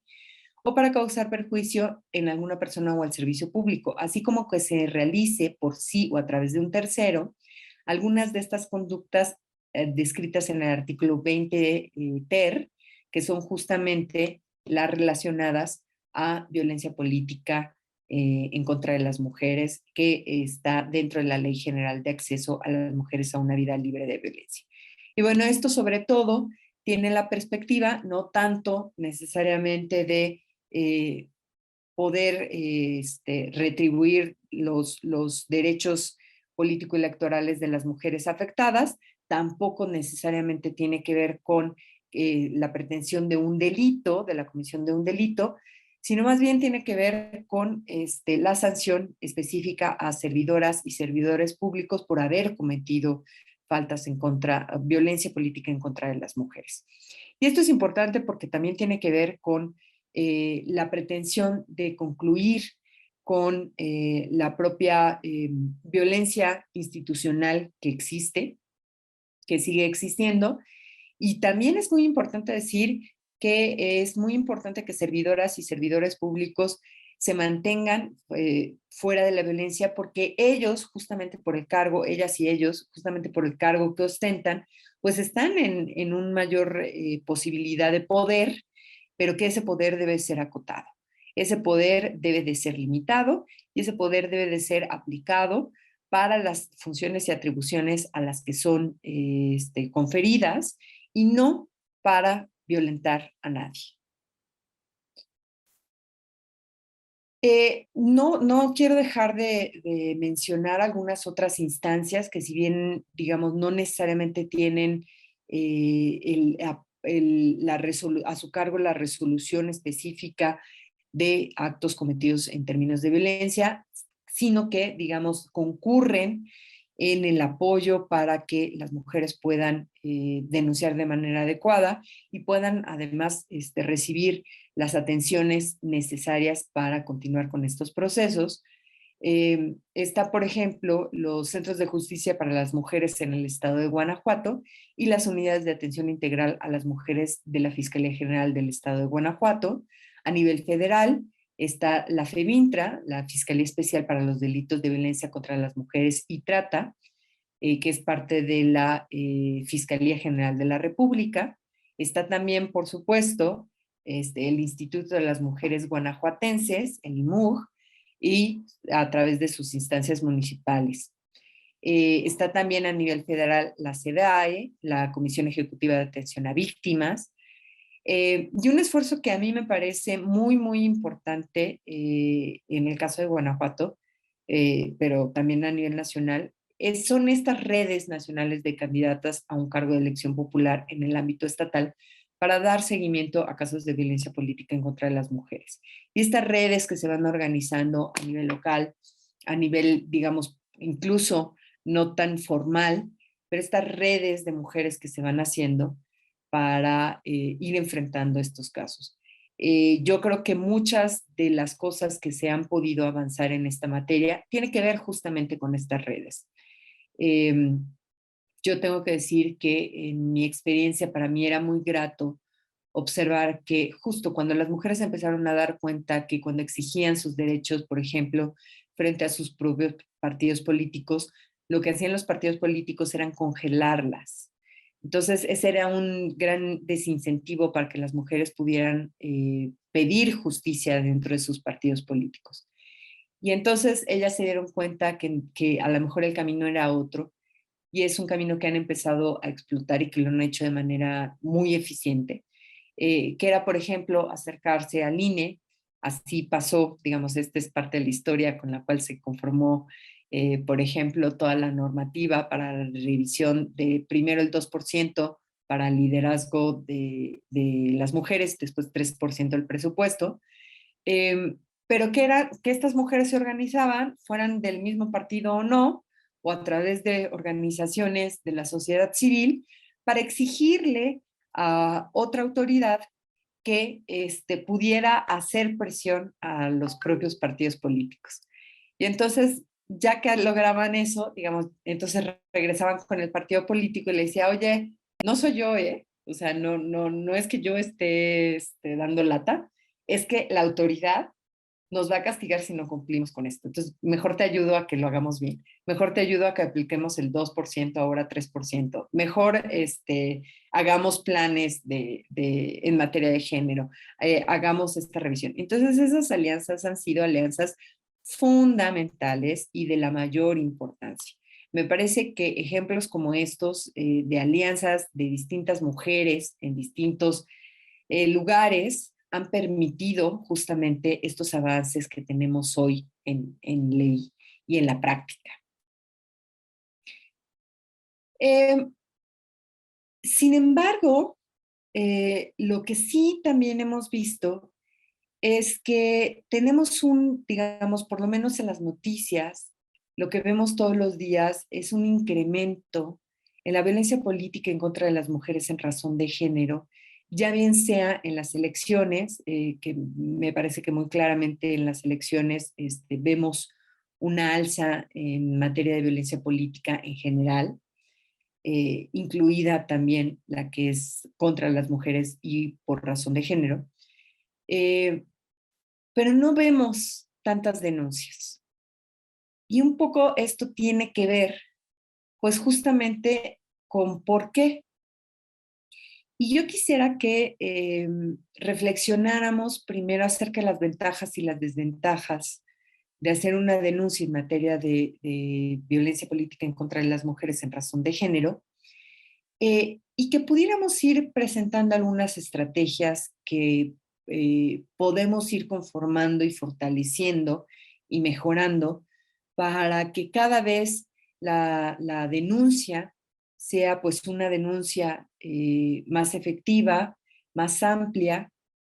o para causar perjuicio en alguna persona o al servicio público, así como que se realice por sí o a través de un tercero algunas de estas conductas descritas en el artículo 20 ter, que son justamente las relacionadas a violencia política en contra de las mujeres, que está dentro de la Ley General de Acceso a las Mujeres a una Vida Libre de Violencia. Y bueno, esto sobre todo tiene la perspectiva no tanto necesariamente de poder retribuir los derechos político-electorales de las mujeres afectadas, tampoco necesariamente tiene que ver con la pretensión de un delito, de la comisión de un delito, sino más bien tiene que ver con la sanción específica a servidoras y servidores públicos por haber cometido faltas en contra, violencia política en contra de las mujeres. Y esto es importante porque también tiene que ver con la pretensión de concluir con la propia violencia institucional que existe, que sigue existiendo. Y también es muy importante decir que es muy importante que servidoras y servidores públicos se mantengan fuera de la violencia porque ellos, justamente por el cargo, ellas y ellos, justamente por el cargo que ostentan, pues están en una mayor posibilidad de poder, pero que ese poder debe ser acotado. Ese poder debe de ser limitado y ese poder debe de ser aplicado para las funciones y atribuciones a las que son conferidas y no para violentar a nadie. No quiero dejar de mencionar algunas otras instancias que si bien, digamos, no necesariamente tienen a su cargo la resolución específica de actos cometidos en términos de violencia, sino que, digamos, concurren en el apoyo para que las mujeres puedan denunciar de manera adecuada y puedan además recibir las atenciones necesarias para continuar con estos procesos. Está, por ejemplo, los centros de justicia para las mujeres en el estado de Guanajuato y las unidades de atención integral a las mujeres de la Fiscalía General del estado de Guanajuato. A nivel federal está la FEVINTRA, la Fiscalía Especial para los Delitos de Violencia contra las Mujeres y Trata, que es parte de la Fiscalía General de la República. Está también, por supuesto, el Instituto de las Mujeres Guanajuatenses, el IMUG, y a través de sus instancias municipales. Está también a nivel federal la CEDAE, la Comisión Ejecutiva de Atención a Víctimas, y un esfuerzo que a mí me parece muy, muy importante en el caso de Guanajuato, pero también a nivel nacional, son estas redes nacionales de candidatas a un cargo de elección popular en el ámbito estatal para dar seguimiento a casos de violencia política en contra de las mujeres. Y estas redes que se van organizando a nivel local, a nivel, digamos, incluso no tan formal, pero estas redes de mujeres que se van haciendo para ir enfrentando estos casos. Yo creo que muchas de las cosas que se han podido avanzar en esta materia tienen que ver justamente con estas redes. Eh, yo tengo que decir que en mi experiencia para mí era muy grato observar que justo cuando las mujeres empezaron a dar cuenta que cuando exigían sus derechos, por ejemplo, frente a sus propios partidos políticos, lo que hacían los partidos políticos eran congelarlas. Entonces, ese era un gran desincentivo para que las mujeres pudieran pedir justicia dentro de sus partidos políticos. Y entonces ellas se dieron cuenta que a lo mejor el camino era otro y es un camino que han empezado a explotar y que lo han hecho de manera muy eficiente, que era, por ejemplo, acercarse al INE. Así pasó, digamos, esta es parte de la historia con la cual se conformó, por ejemplo, toda la normativa para la revisión de primero el 2% para el liderazgo de las mujeres, después 3% del presupuesto, pero que era que estas mujeres se organizaban, fueran del mismo partido o no, o a través de organizaciones de la sociedad civil, para exigirle a otra autoridad que pudiera hacer presión a los propios partidos políticos. Y entonces, ya que lograban eso, digamos, entonces regresaban con el partido político y le decía, oye, no soy yo, ¿eh? O sea, no es que yo esté dando lata, es que la autoridad nos va a castigar si no cumplimos con esto. Entonces, mejor te ayudo a que lo hagamos bien. Mejor te ayudo a que apliquemos el 2%, ahora 3%. Mejor hagamos planes en materia de género. Hagamos esta revisión. Entonces, esas alianzas han sido alianzas fundamentales y de la mayor importancia. Me parece que ejemplos como estos de alianzas de distintas mujeres en distintos lugares han permitido justamente estos avances que tenemos hoy en ley y en la práctica. Sin embargo, lo que sí también hemos visto es que tenemos digamos, por lo menos en las noticias, lo que vemos todos los días es un incremento en la violencia política en contra de las mujeres en razón de género, ya bien sea en las elecciones, que me parece que muy claramente en las elecciones vemos una alza en materia de violencia política en general, incluida también la que es contra las mujeres y por razón de género, pero no vemos tantas denuncias. Y un poco esto tiene que ver, pues justamente con por qué. Y yo quisiera que reflexionáramos primero acerca de las ventajas y las desventajas de hacer una denuncia en materia de violencia política en contra de las mujeres en razón de género, y que pudiéramos ir presentando algunas estrategias que podemos ir conformando y fortaleciendo y mejorando para que cada vez la denuncia sea pues una denuncia más efectiva, más amplia,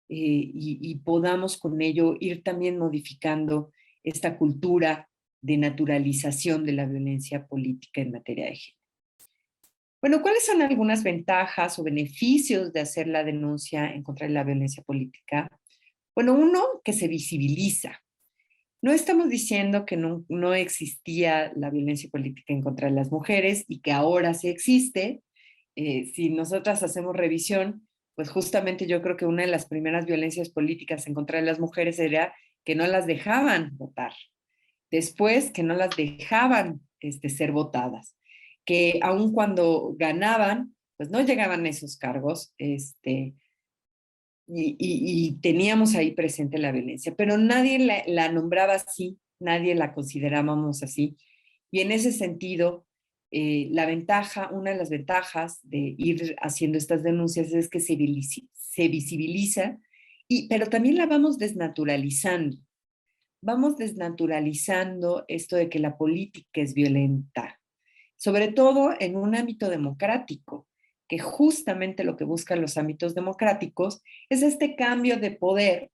y podamos con ello ir también modificando esta cultura de naturalización de la violencia política en materia de género. Bueno, ¿cuáles son algunas ventajas o beneficios de hacer la denuncia en contra de la violencia política? Bueno, uno, que se visibiliza. No estamos diciendo que no existía la violencia política en contra de las mujeres y que ahora sí existe. Si nosotras hacemos revisión, pues justamente yo creo que una de las primeras violencias políticas en contra de las mujeres era que no las dejaban votar. Después, que no las dejaban ser votadas. Que aun cuando ganaban, pues no llegaban a esos cargos, y teníamos ahí presente la violencia, pero nadie la nombraba así, nadie la considerábamos así. Y en ese sentido, una de las ventajas de ir haciendo estas denuncias es que se visibiliza, pero también la vamos desnaturalizando. Vamos desnaturalizando esto de que la política es violenta, sobre todo en un ámbito democrático, que justamente lo que buscan los ámbitos democráticos es este cambio de poder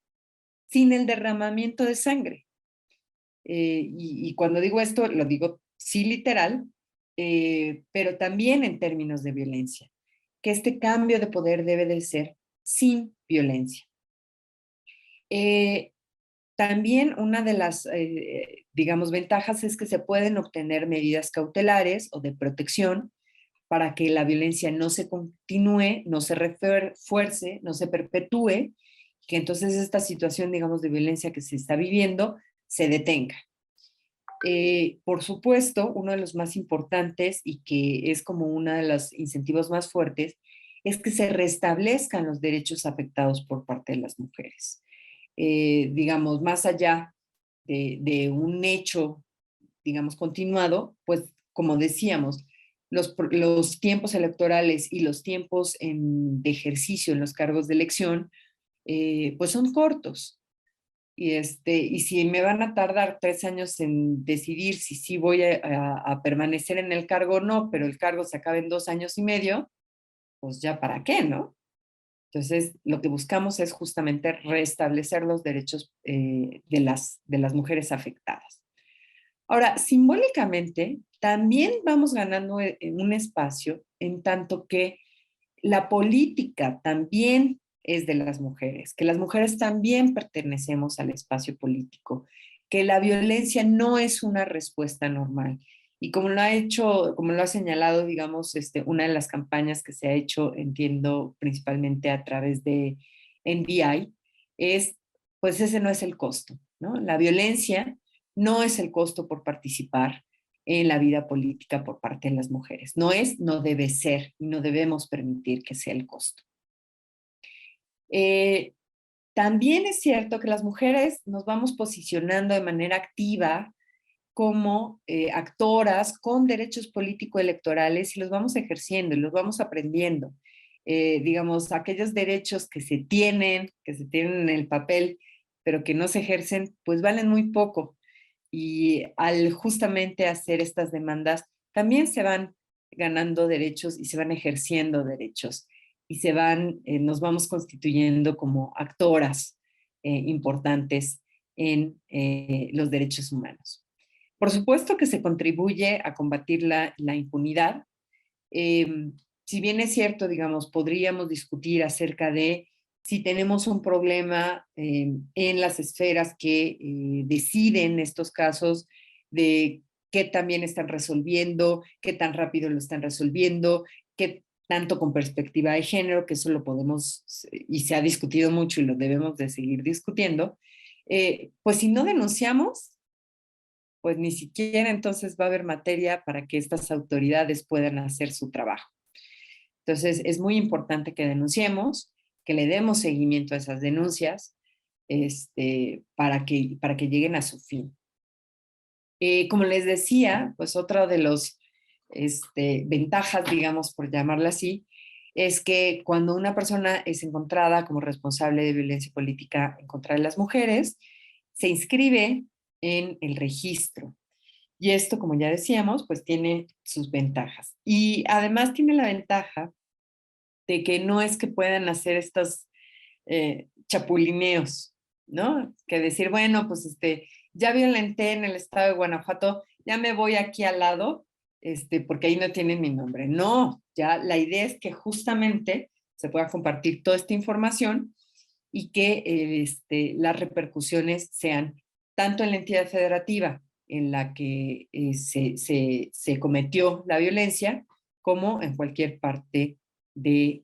sin el derramamiento de sangre. Y cuando digo esto, lo digo sí literal, pero también en términos de violencia, que este cambio de poder debe de ser sin violencia. También una de las, digamos, ventajas es que se pueden obtener medidas cautelares o de protección para que la violencia no se continúe, no se refuerce, no se perpetúe, que entonces esta situación, digamos, de violencia que se está viviendo se detenga. Por supuesto, uno de los más importantes y que es como uno de los incentivos más fuertes es que se restablezcan los derechos afectados por parte de las mujeres. Digamos, más allá de un hecho, digamos, continuado, pues como decíamos, los tiempos electorales y los tiempos de ejercicio en los cargos de elección, pues son cortos. Y si me van a tardar 3 años en decidir si sí voy a permanecer en el cargo o no, pero el cargo se acaba en 2 años y medio, pues ya para qué, ¿no? Entonces, lo que buscamos es justamente restablecer los derechos de las mujeres afectadas. Ahora, simbólicamente, también vamos ganando un espacio en tanto que la política también es de las mujeres, que las mujeres también pertenecemos al espacio político, que la violencia no es una respuesta normal. Y como lo ha señalado, digamos, una de las campañas que se ha hecho, entiendo, principalmente a través de NDI, es pues ese no es el costo, ¿no? La violencia no es el costo por participar en la vida política por parte de las mujeres. No es, no debe ser y no debemos permitir que sea el costo. Eh, También es cierto que las mujeres nos vamos posicionando de manera activa como actoras con derechos político-electorales y los vamos ejerciendo y los vamos aprendiendo. Digamos, aquellos derechos que se tienen en el papel, pero que no se ejercen, pues valen muy poco. Y al justamente hacer estas demandas, también se van ganando derechos y se van ejerciendo derechos y nos vamos constituyendo como actoras importantes en los derechos humanos. Por supuesto que se contribuye a combatir la impunidad. Eh, si bien es cierto, digamos, podríamos discutir acerca de si tenemos un problema en las esferas que deciden estos casos, de qué también están resolviendo, qué tan rápido lo están resolviendo, qué tanto con perspectiva de género, que eso lo podemos, y se ha discutido mucho y lo debemos de seguir discutiendo. Pues si no denunciamos, pues ni siquiera entonces va a haber materia para que estas autoridades puedan hacer su trabajo. Entonces, es muy importante que denunciemos, que le demos seguimiento a esas denuncias para que lleguen a su fin. Como les decía, pues otra de los ventajas, digamos, por llamarla así, es que cuando una persona es encontrada como responsable de violencia política en contra de las mujeres, se inscribe en el registro. Y esto, como ya decíamos, pues tiene sus ventajas. Y además tiene la ventaja de que no es que puedan hacer estos chapulineos, ¿no? Que decir, bueno, pues ya violenté en el estado de Guanajuato, ya me voy aquí al lado, porque ahí no tienen mi nombre. No, ya la idea es que justamente se pueda compartir toda esta información y que las repercusiones sean tanto en la entidad federativa en la que se cometió la violencia, como en cualquier parte de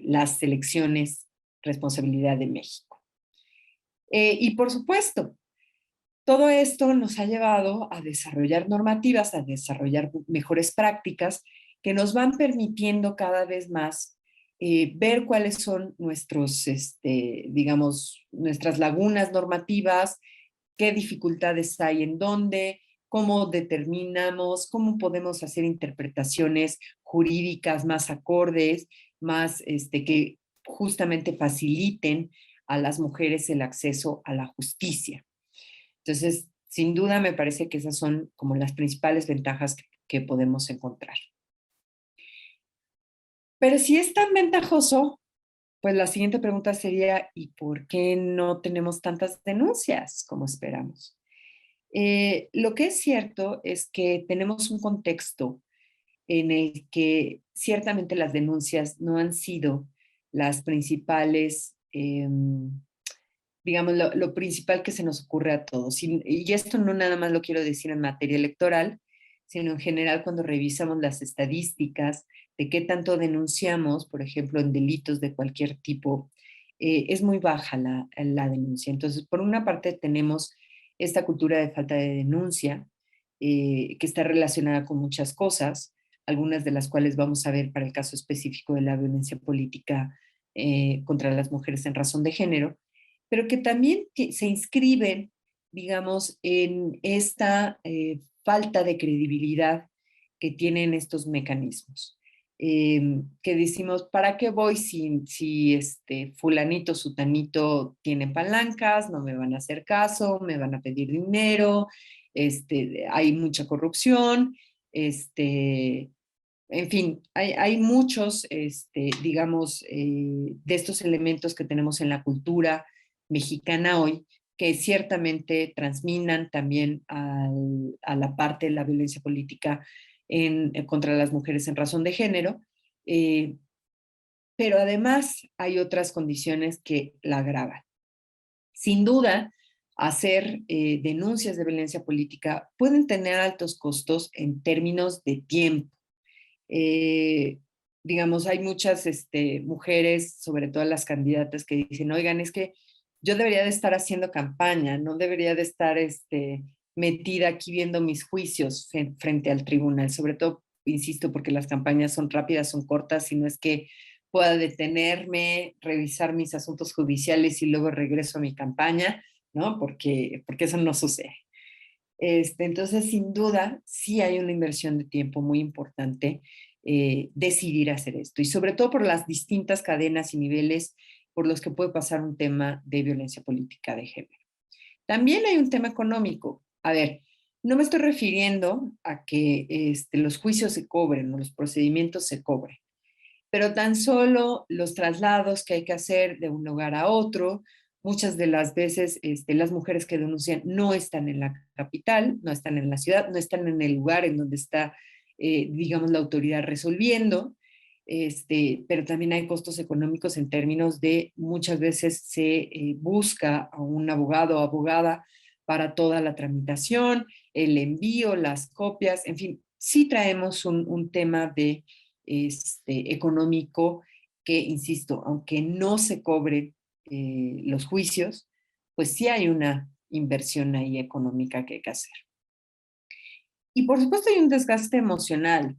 las elecciones responsabilidad de México. Y por supuesto, todo esto nos ha llevado a desarrollar normativas, a desarrollar mejores prácticas que nos van permitiendo cada vez más ver cuáles son digamos, nuestras lagunas normativas, qué dificultades hay en dónde, cómo determinamos, cómo podemos hacer interpretaciones jurídicas más acordes, más que justamente faciliten a las mujeres el acceso a la justicia. Entonces, sin duda me parece que esas son como las principales ventajas que podemos encontrar. Pero si es tan ventajoso, pues la siguiente pregunta sería, ¿y por qué no tenemos tantas denuncias como esperamos? Lo que es cierto es que tenemos un contexto en el que ciertamente las denuncias no han sido las principales, digamos, lo principal que se nos ocurre a todos. Y esto no nada más lo quiero decir en materia electoral, sino en general cuando revisamos las estadísticas de qué tanto denunciamos, por ejemplo, en delitos de cualquier tipo, es muy baja la denuncia. Entonces, por una parte tenemos esta cultura de falta de denuncia, que está relacionada con muchas cosas, algunas de las cuales vamos a ver para el caso específico de la violencia política contra las mujeres en razón de género, pero que también se inscriben, digamos, en esta falta de credibilidad que tienen estos mecanismos. Que decimos, ¿para qué voy si fulanito, sutanito tiene palancas, no me van a hacer caso, me van a pedir dinero, hay mucha corrupción, en fin, hay muchos, digamos, de estos elementos que tenemos en la cultura mexicana hoy, que ciertamente transminan también a la parte de la violencia política contra las mujeres en razón de género, eh, pero además hay otras condiciones que la agravan. Sin duda, hacer denuncias de violencia política pueden tener altos costos en términos de tiempo. Eh, digamos, hay muchas mujeres, sobre todo las candidatas, que dicen, oigan, es que yo debería de estar haciendo campaña, no debería de estar metida aquí viendo mis juicios frente al tribunal, sobre todo, insisto, porque las campañas son rápidas, son cortas, y no es que pueda detenerme, revisar mis asuntos judiciales y luego regreso a mi campaña, ¿no? Porque eso no sucede. Entonces, sin duda, sí hay una inversión de tiempo muy importante decidir hacer esto, y sobre todo por las distintas cadenas y niveles por los que puede pasar un tema de violencia política de género. También hay un tema económico. A ver, no me estoy refiriendo a que los juicios se cobren o los procedimientos se cobren, pero tan solo los traslados que hay que hacer de un lugar a otro. Muchas de las veces las mujeres que denuncian no están en la capital, no están en la ciudad, no están en el lugar en donde está, digamos, la autoridad resolviendo. Pero también hay costos económicos en términos de muchas veces se busca a un abogado o abogada para toda la tramitación, el envío, las copias, en fin, sí traemos un tema de económico que, insisto, aunque no se cobren los juicios, pues sí hay una inversión ahí económica que hay que hacer. Y por supuesto hay un desgaste emocional,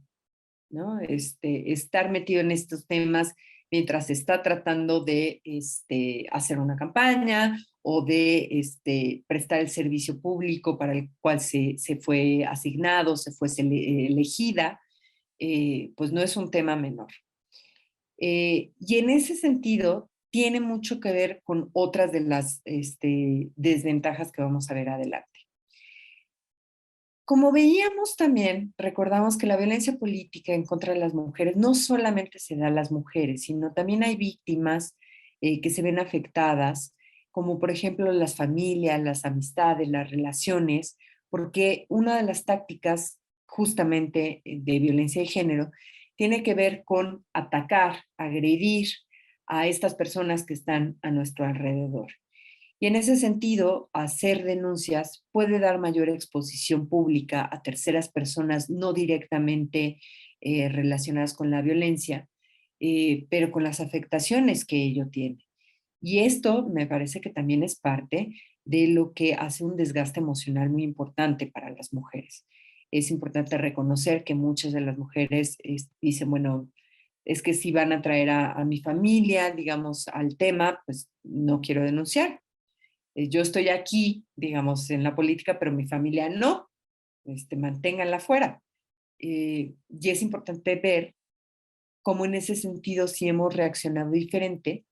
¿no? Estar metido en estos temas mientras se está tratando de hacer una campaña o de prestar el servicio público para el cual se fue asignado, se fue elegida, pues no es un tema menor. Y en ese sentido, tiene mucho que ver con otras de las desventajas que vamos a ver adelante. Como veíamos también, recordamos que la violencia política en contra de las mujeres no solamente se da a las mujeres, sino también hay víctimas que se ven afectadas, como por ejemplo las familias, las amistades, las relaciones, porque una de las tácticas justamente de violencia de género tiene que ver con atacar, agredir a estas personas que están a nuestro alrededor. Y en ese sentido, hacer denuncias puede dar mayor exposición pública a terceras personas no directamente relacionadas con la violencia, pero con las afectaciones que ello tiene. Y esto me parece que también es parte de lo que hace un desgaste emocional muy importante para las mujeres. Es importante reconocer que muchas de las mujeres dicen, bueno, es que si van a traer a mi familia, digamos, al tema, pues no quiero denunciar. Yo estoy aquí, digamos, en la política, pero mi familia no, manténganla fuera. Y es importante ver cómo en ese sentido sí hemos reaccionado diferente,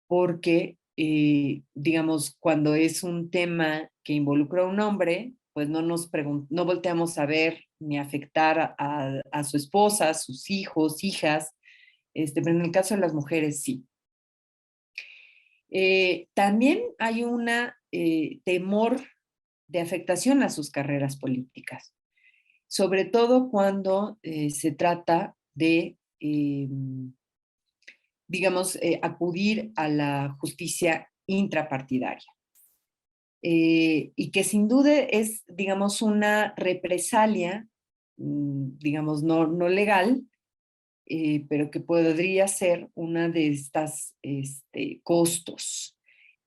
porque, digamos, cuando es un tema que involucra a un hombre, pues no volteamos a ver ni afectar a su esposa, a sus hijos, hijas, pero en el caso de las mujeres sí. También hay un temor de afectación a sus carreras políticas, sobre todo cuando se trata de, digamos, acudir a la justicia intrapartidaria. Y que sin duda es, digamos, una represalia, digamos, no legal, pero que podría ser una de estas costos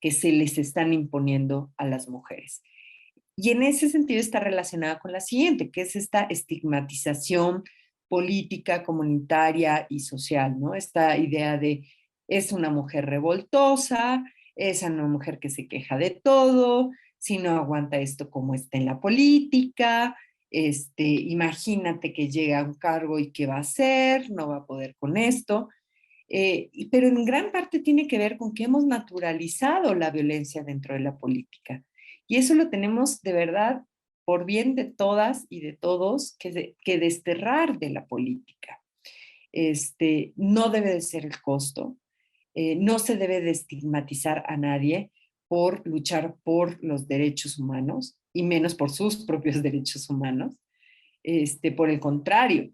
que se les están imponiendo a las mujeres. Y en ese sentido está relacionada con la siguiente, que es esta estigmatización política, comunitaria y social, ¿no? Esta idea de es una mujer revoltosa, es una mujer que se queja de todo, si no aguanta esto como está en la política, imagínate que llega a un cargo y qué va a hacer, no va a poder con esto. Pero en gran parte tiene que ver con que hemos naturalizado la violencia dentro de la política. Y eso lo tenemos de verdad, por bien de todas y de todos, que desterrar de la política. No debe de ser el costo, no se debe de estigmatizar a nadie por luchar por los derechos humanos, y menos por sus propios derechos humanos. Por el contrario,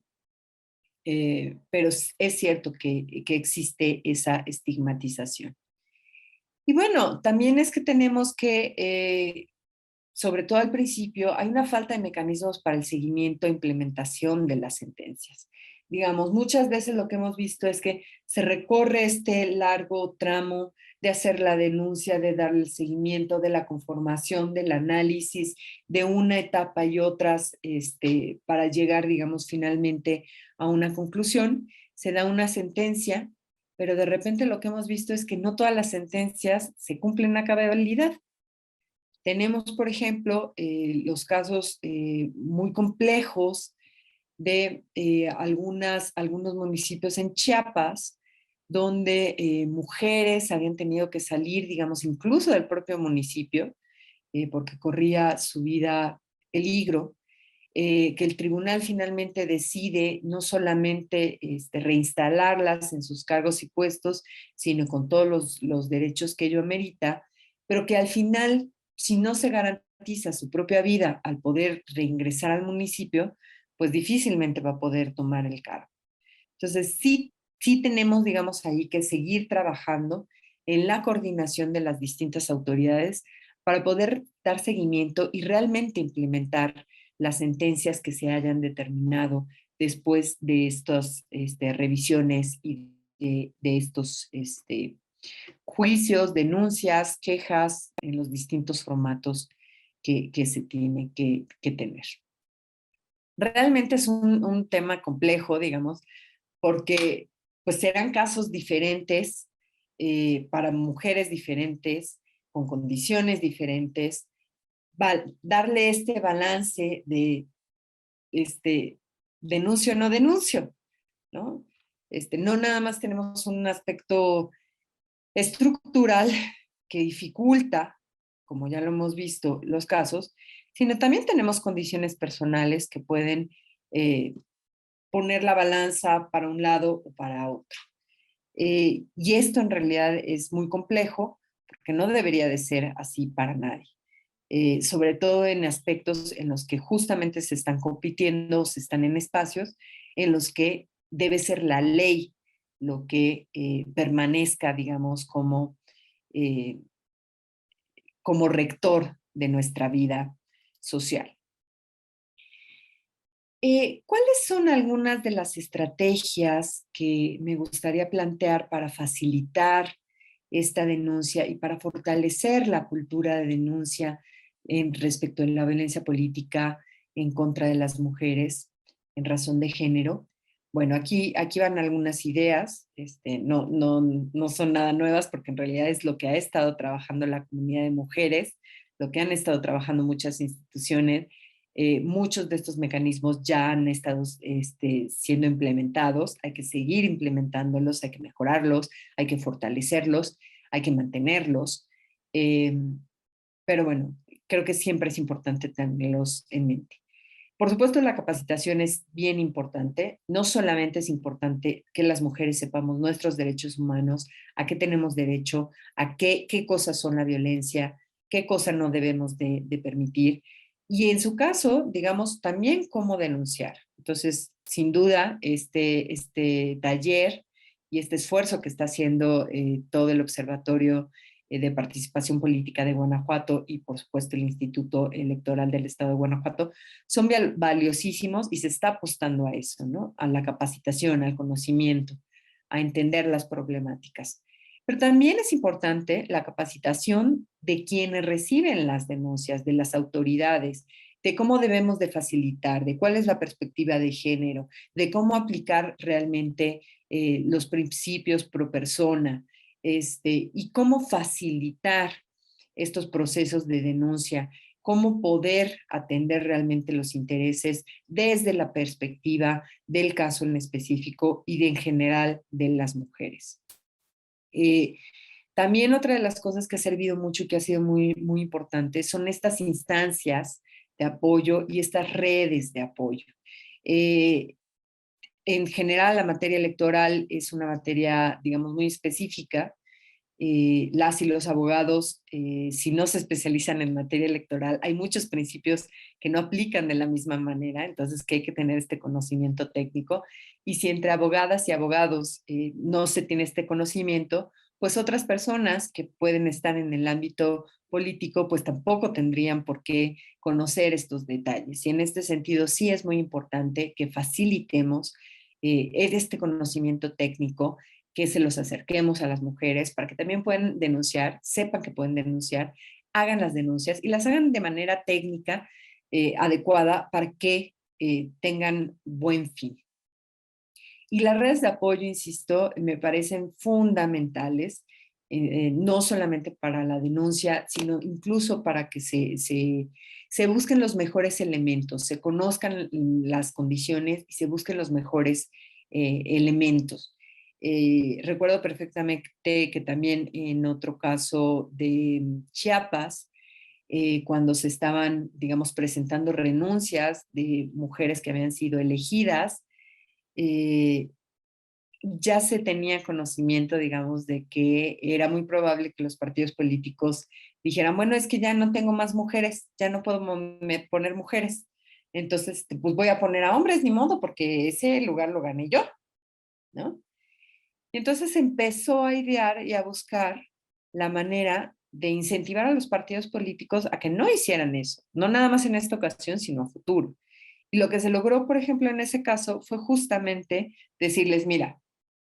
pero es cierto que existe esa estigmatización. Y bueno, también es que tenemos que, sobre todo al principio, hay una falta de mecanismos para el seguimiento e implementación de las sentencias. Digamos, muchas veces lo que hemos visto es que se recorre este largo tramo de hacer la denuncia, de darle el seguimiento, de la conformación, del análisis de una etapa y otras, para llegar, digamos, finalmente a una conclusión. Se da una sentencia, pero de repente lo que hemos visto es que no todas las sentencias se cumplen a cabalidad. Tenemos, por ejemplo, los casos muy complejos de algunos municipios en Chiapas, donde mujeres habían tenido que salir, digamos, incluso del propio municipio, porque corría su vida peligro, que el tribunal finalmente decide no solamente reinstalarlas en sus cargos y puestos, sino con todos los derechos que ello amerita, pero que al final, si no se garantiza su propia vida al poder reingresar al municipio, pues difícilmente va a poder tomar el cargo. Entonces, sí tenemos, digamos, ahí que seguir trabajando en la coordinación de las distintas autoridades para poder dar seguimiento y realmente implementar las sentencias que se hayan determinado después de estas revisiones y de estos juicios, denuncias, quejas en los distintos formatos que se tiene que tener. Realmente es un tema complejo, digamos, porque pues serán casos diferentes para mujeres diferentes, con condiciones diferentes, darle este balance de denuncio o no denuncio, ¿no? No nada más tenemos un aspecto estructural que dificulta, como ya lo hemos visto, los casos, sino también tenemos condiciones personales que pueden poner la balanza para un lado o para otro. Y esto en realidad es muy complejo porque no debería de ser así para nadie. Sobre todo en aspectos en los que justamente se están compitiendo, se están en espacios en los que debe ser la ley lo que permanezca, digamos, eh, como rector de nuestra vida social. ¿Cuáles son algunas de las estrategias que me gustaría plantear para facilitar esta denuncia y para fortalecer la cultura de denuncia respecto de la violencia política en contra de las mujeres en razón de género? Bueno, aquí van algunas ideas, no son nada nuevas porque en realidad es lo que ha estado trabajando la comunidad de mujeres, lo que han estado trabajando muchas instituciones. Muchos de estos mecanismos ya han estado siendo implementados, hay que seguir implementándolos, hay que mejorarlos, hay que fortalecerlos, hay que mantenerlos. Eh, pero bueno, creo que siempre es importante tenerlos en mente. Por supuesto, la capacitación es bien importante. No solamente es importante que las mujeres sepamos nuestros derechos humanos, a qué tenemos derecho, a qué cosas son la violencia, qué cosas no debemos de permitir. Y en su caso, digamos, también cómo denunciar. Entonces, sin duda, este taller y este esfuerzo que está haciendo todo el Observatorio de Participación Política de Guanajuato y, por supuesto, el Instituto Electoral del Estado de Guanajuato, son valiosísimos y se está apostando a eso, ¿no? A la capacitación, al conocimiento, a entender las problemáticas. Pero también es importante la capacitación de quienes reciben las denuncias, de las autoridades, de cómo debemos de facilitar, de cuál es la perspectiva de género, de cómo aplicar realmente los principios pro persona, y cómo facilitar estos procesos de denuncia, cómo poder atender realmente los intereses desde la perspectiva del caso en específico y de en general de las mujeres. También otra de las cosas que ha servido mucho y que ha sido muy, muy importante son estas instancias de apoyo y estas redes de apoyo. En general, la materia electoral es una materia, digamos, muy específica. Las y los abogados, si no se especializan en materia electoral, hay muchos principios que no aplican de la misma manera, entonces que hay que tener este conocimiento técnico. Y si entre abogadas y abogados no se tiene este conocimiento, pues otras personas que pueden estar en el ámbito político, pues tampoco tendrían por qué conocer estos detalles. Y en este sentido sí es muy importante que facilitemos este conocimiento técnico, que se los acerquemos a las mujeres para que también puedan denunciar, sepan que pueden denunciar, hagan las denuncias y las hagan de manera técnica adecuada para que tengan buen fin. Y las redes de apoyo, insisto, me parecen fundamentales, no solamente para la denuncia, sino incluso para que se busquen los mejores elementos, se conozcan las condiciones y se busquen los mejores elementos. Recuerdo perfectamente que también en otro caso de Chiapas, cuando se estaban, digamos, presentando renuncias de mujeres que habían sido elegidas, eh, ya se tenía conocimiento, digamos, de que era muy probable que los partidos políticos dijeran, bueno, es que ya no tengo más mujeres, ya no puedo poner mujeres. Entonces, pues voy a poner a hombres, ni modo, porque ese lugar lo gané yo, ¿no? Y entonces empezó a idear y a buscar la manera de incentivar a los partidos políticos a que no hicieran eso, no nada más en esta ocasión, sino a futuro. Y lo que se logró, por ejemplo, en ese caso fue justamente decirles, mira,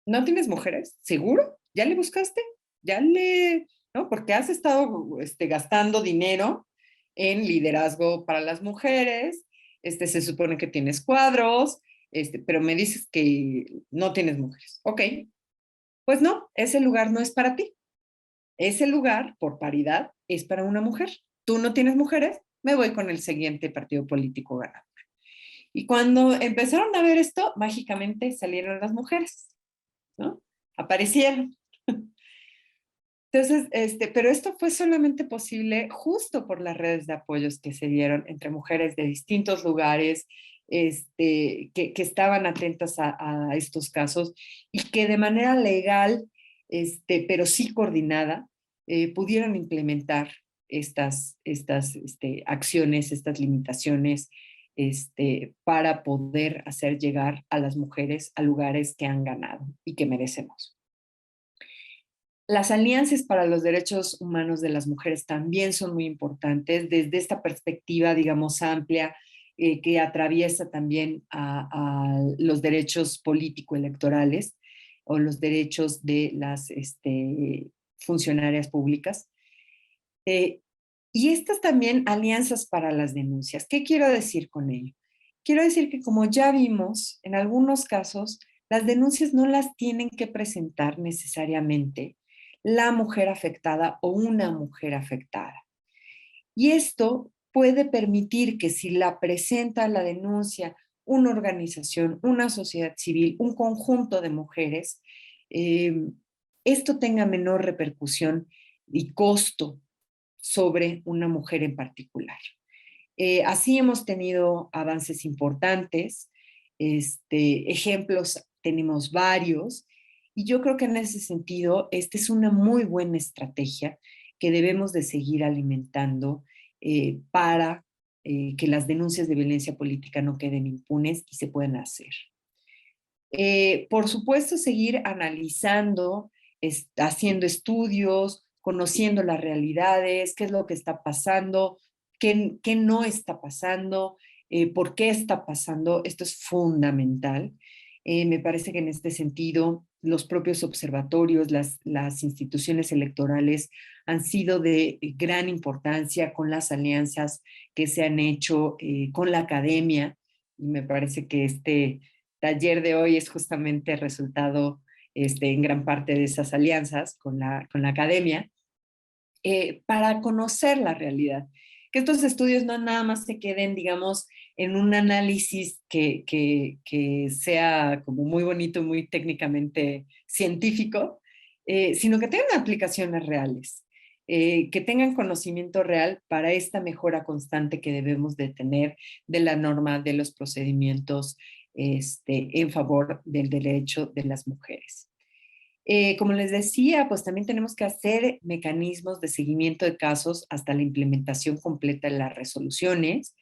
¿no tienes mujeres? ¿Seguro? ¿Ya le buscaste? ¿Ya le, no? Porque has estado gastando dinero en liderazgo para las mujeres, se supone que tienes cuadros, pero me dices que no tienes mujeres. Ok, pues no, ese lugar no es para ti. Ese lugar, por paridad, es para una mujer. Tú no tienes mujeres, me voy con el siguiente partido político ganador. Y cuando empezaron a ver esto, mágicamente salieron las mujeres, ¿no? Aparecieron. Entonces, pero esto fue solamente posible justo por las redes de apoyos que se dieron entre mujeres de distintos lugares, que estaban atentas a estos casos y que de manera legal, pero sí coordinada, pudieron implementar estas acciones, estas limitaciones, para poder hacer llegar a las mujeres a lugares que han ganado y que merecemos. Las alianzas para los derechos humanos de las mujeres también son muy importantes desde esta perspectiva, digamos, amplia, que atraviesa también a los derechos político-electorales o los derechos de las funcionarias públicas. Eh, y estas también alianzas para las denuncias. ¿Qué quiero decir con ello? Quiero decir que como ya vimos, en algunos casos, las denuncias no las tienen que presentar necesariamente la mujer afectada o una mujer afectada. Y esto puede permitir que si la presenta la denuncia una organización, una sociedad civil, un conjunto de mujeres, eh, esto tenga menor repercusión y costo sobre una mujer en particular. Así hemos tenido avances importantes, ejemplos tenemos varios, y yo creo que en ese sentido, esta es una muy buena estrategia que debemos de seguir alimentando para que las denuncias de violencia política no queden impunes y se puedan hacer. Por supuesto, seguir analizando, haciendo estudios, conociendo las realidades, qué es lo que está pasando, qué no está pasando, por qué está pasando. Esto es fundamental. Me parece que en este sentido los propios observatorios, las instituciones electorales han sido de gran importancia con las alianzas que se han hecho con la academia, y me parece que taller de hoy es justamente el resultado en gran parte de esas alianzas con la academia, para conocer la realidad. Que estos estudios no nada más se queden, digamos, en un análisis que sea como muy bonito, muy técnicamente científico, sino que tengan aplicaciones reales, que tengan conocimiento real para esta mejora constante que debemos de tener de la norma, de los procedimientos en favor del derecho de las mujeres. Como les decía, pues también tenemos que hacer mecanismos de seguimiento de casos hasta la implementación completa de las resoluciones.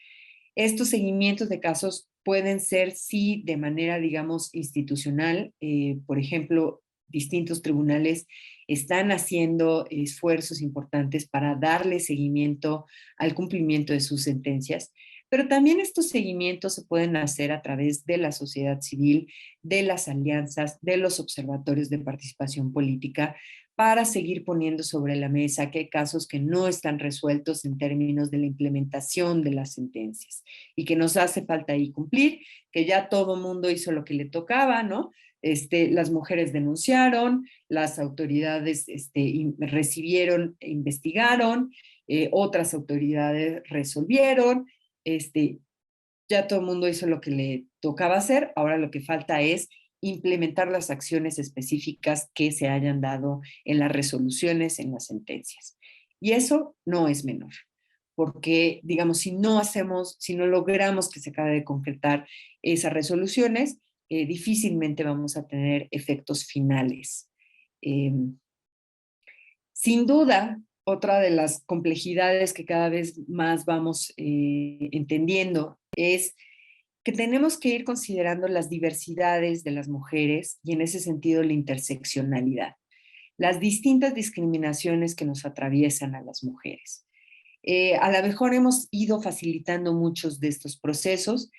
Estos seguimientos de casos pueden ser, sí, de manera, digamos, institucional. Por ejemplo, distintos tribunales están haciendo esfuerzos importantes para darle seguimiento al cumplimiento de sus sentencias. Pero también estos seguimientos se pueden hacer a través de la sociedad civil, de las alianzas, de los observatorios de participación política, para seguir poniendo sobre la mesa que hay casos que no están resueltos en términos de la implementación de las sentencias y que nos hace falta ahí cumplir, que ya todo mundo hizo lo que le tocaba, ¿no? Las mujeres denunciaron, las autoridades recibieron e investigaron, otras autoridades resolvieron, ya todo el mundo hizo lo que le tocaba hacer, ahora lo que falta es implementar las acciones específicas que se hayan dado en las resoluciones, en las sentencias. Y eso no es menor, porque, digamos, si no logramos que se acabe de concretar esas resoluciones, difícilmente vamos a tener efectos finales. Eh, Sin duda, otra de las complejidades que cada vez más vamos entendiendo es que tenemos que ir considerando las diversidades de las mujeres y en ese sentido la interseccionalidad, las distintas discriminaciones que nos atraviesan a las mujeres. A lo mejor hemos ido facilitando muchos de estos procesos,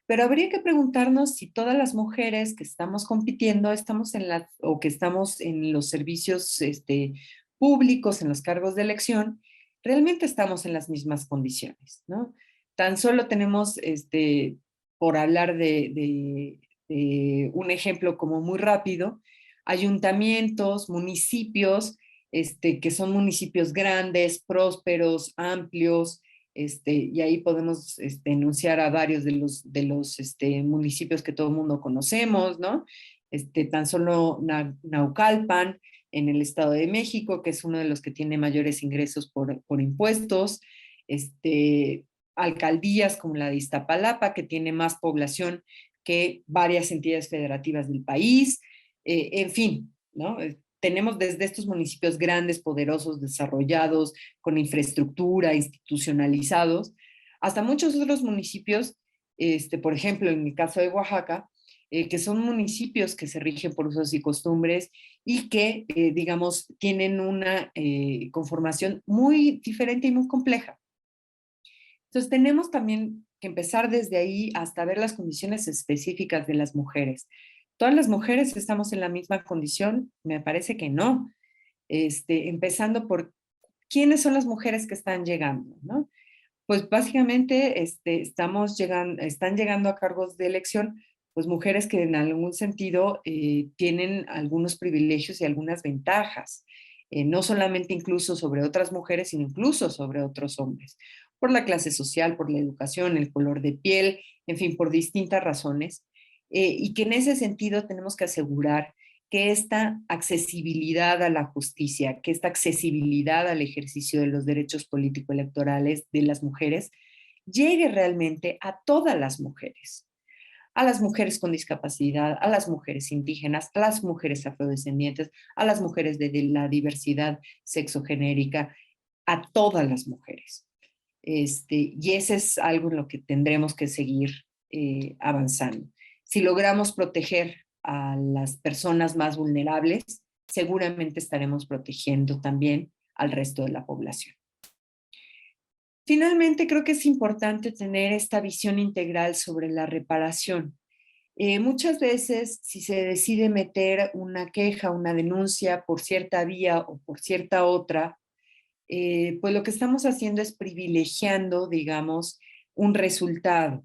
pero habría que preguntarnos si todas las mujeres que estamos compitiendo estamos o que estamos en los servicios públicos, en los cargos de elección, realmente estamos en las mismas condiciones, ¿no? Tan solo tenemos, por hablar de un ejemplo como muy rápido, ayuntamientos, municipios, que son municipios grandes, prósperos, amplios, y ahí podemos enunciar a varios de los municipios que todo el mundo conocemos, ¿no? Tan solo Naucalpan, en el Estado de México, que es uno de los que tiene mayores ingresos por impuestos, alcaldías como la de Iztapalapa, que tiene más población que varias entidades federativas del país, en fin, ¿no? Tenemos desde estos municipios grandes, poderosos, desarrollados, con infraestructura, institucionalizados, hasta muchos otros municipios, por ejemplo, en el caso de Oaxaca, que son municipios que se rigen por usos y costumbres y que, digamos, tienen una conformación muy diferente y muy compleja. Entonces, tenemos también que empezar desde ahí hasta ver las condiciones específicas de las mujeres. ¿Todas las mujeres estamos en la misma condición? Me parece que no. Empezando por quiénes son las mujeres que están llegando, ¿no? Pues básicamente están llegando a cargos de elección, pues mujeres que en algún sentido tienen algunos privilegios y algunas ventajas, no solamente incluso sobre otras mujeres, sino incluso sobre otros hombres, por la clase social, por la educación, el color de piel, en fin, por distintas razones, y que en ese sentido tenemos que asegurar que esta accesibilidad a la justicia, que esta accesibilidad al ejercicio de los derechos político-electorales de las mujeres llegue realmente a todas las mujeres con discapacidad, a las mujeres indígenas, a las mujeres afrodescendientes, a las mujeres de la diversidad sexogenérica, a todas las mujeres. Y ese es algo en lo que tendremos que seguir avanzando. Si logramos proteger a las personas más vulnerables, seguramente estaremos protegiendo también al resto de la población. Finalmente, creo que es importante tener esta visión integral sobre la reparación. Muchas veces, si se decide meter una queja, una denuncia por cierta vía o por cierta otra, pues lo que estamos haciendo es privilegiando, digamos, un resultado,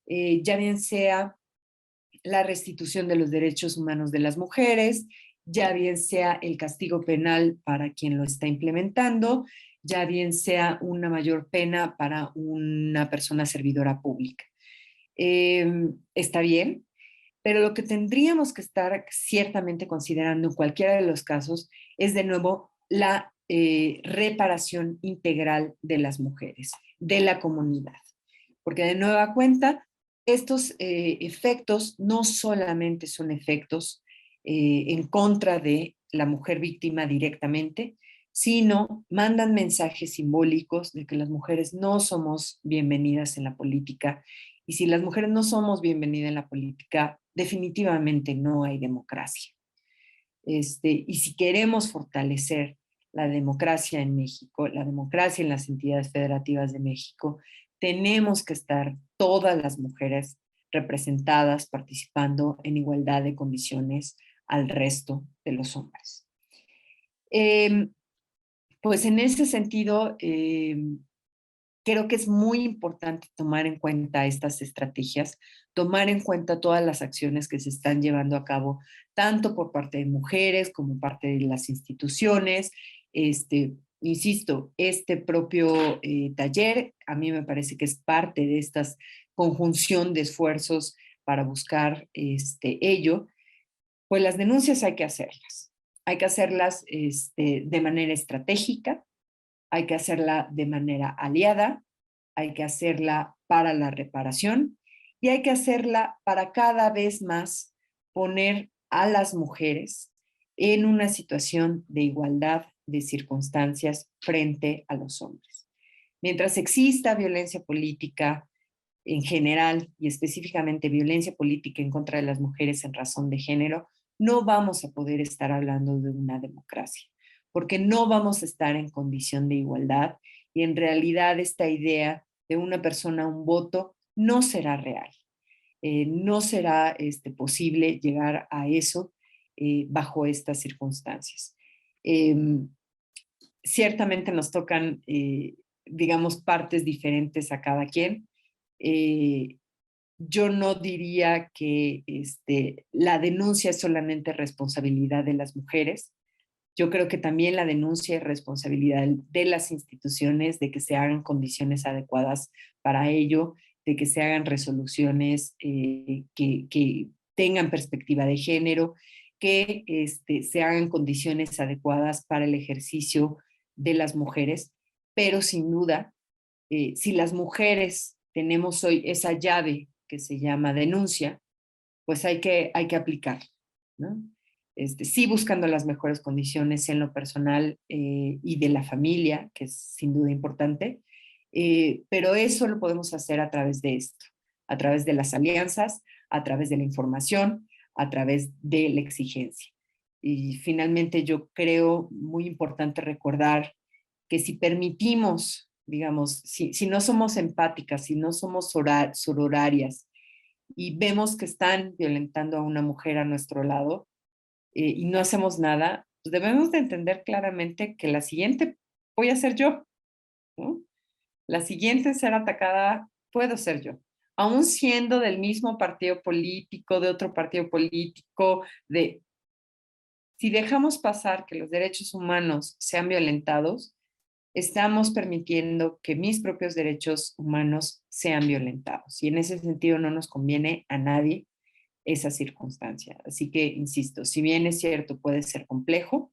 ya bien sea la restitución de los derechos humanos de las mujeres, ya bien sea el castigo penal para quien lo está implementando, ya bien sea una mayor pena para una persona servidora pública. Está bien, pero lo que tendríamos que estar ciertamente considerando en cualquiera de los casos es de nuevo la reparación integral de las mujeres, de la comunidad. Porque de nueva cuenta, estos efectos no solamente son efectos en contra de la mujer víctima directamente, sino mandan mensajes simbólicos de que las mujeres no somos bienvenidas en la política. Y si las mujeres no somos bienvenidas en la política, definitivamente no hay democracia. Y si queremos fortalecer la democracia en México, la democracia en las entidades federativas de México, tenemos que estar todas las mujeres representadas, participando en igualdad de condiciones al resto de los hombres. Pues en ese sentido, creo que es muy importante tomar en cuenta estas estrategias, tomar en cuenta todas las acciones que se están llevando a cabo, tanto por parte de mujeres como parte de las instituciones. Insisto, este propio taller a mí me parece que es parte de esta conjunción de esfuerzos para buscar ello. Pues las denuncias hay que hacerlas. Hay que hacerlas de manera estratégica, hay que hacerla de manera aliada, hay que hacerla para la reparación y hay que hacerla para cada vez más poner a las mujeres en una situación de igualdad de circunstancias frente a los hombres. Mientras exista violencia política en general y específicamente violencia política en contra de las mujeres en razón de género, no vamos a poder estar hablando de una democracia, porque no vamos a estar en condición de igualdad y en realidad esta idea de una persona, un voto, no será real. No será posible llegar a eso bajo estas circunstancias. Ciertamente nos tocan, digamos, partes diferentes a cada quien. Yo no diría que la denuncia es solamente responsabilidad de las mujeres. Yo creo que también la denuncia es responsabilidad de las instituciones, de que se hagan condiciones adecuadas para ello, de que se hagan resoluciones que tengan perspectiva de género, que se hagan condiciones adecuadas para el ejercicio de las mujeres, pero sin duda, si las mujeres tenemos hoy esa llave que se llama denuncia, pues hay que aplicarla, ¿no? Sí buscando las mejores condiciones en lo personal y de la familia, que es sin duda importante, pero eso lo podemos hacer a través de esto, a través de las alianzas, a través de la información, a través de la exigencia. Y finalmente yo creo muy importante recordar que si permitimos, digamos, si no somos empáticas, si no somos sororarias y vemos que están violentando a una mujer a nuestro lado, y no hacemos nada, pues debemos de entender claramente que la siguiente voy a ser yo, ¿no? La siguiente en ser atacada puedo ser yo, aún siendo del mismo partido político, de otro partido político, si dejamos pasar que los derechos humanos sean violentados, estamos permitiendo que mis propios derechos humanos sean violentados. Y en ese sentido no nos conviene a nadie esa circunstancia. Así que, insisto, si bien es cierto, puede ser complejo,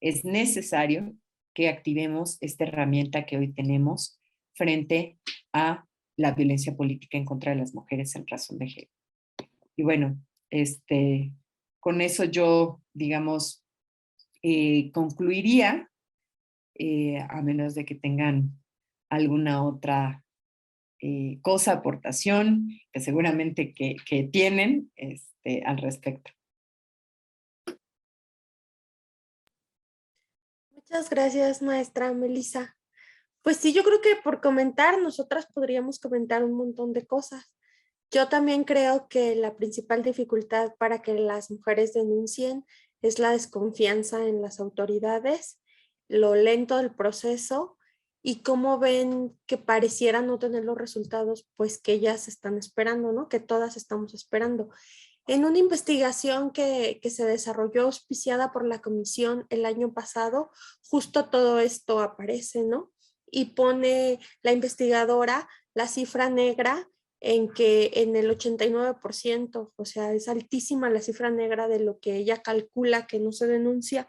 es necesario que activemos esta herramienta que hoy tenemos frente a la violencia política en contra de las mujeres en razón de género. Y bueno, con eso yo, digamos, concluiría, a menos de que tengan alguna otra cosa, aportación, que seguramente que tienen al respecto. Muchas gracias, maestra Melissa. Pues sí, yo creo que por comentar, nosotras podríamos comentar un montón de cosas. Yo también creo que la principal dificultad para que las mujeres denuncien es la desconfianza en las autoridades, lo lento del proceso y cómo ven que pareciera no tener los resultados pues que ellas están esperando, ¿no? Que todas estamos esperando. En una investigación que se desarrolló auspiciada por la comisión el año pasado, justo todo esto aparece, ¿no? Y pone la investigadora la cifra negra en que en el 89%, o sea, es altísima la cifra negra de lo que ella calcula que no se denuncia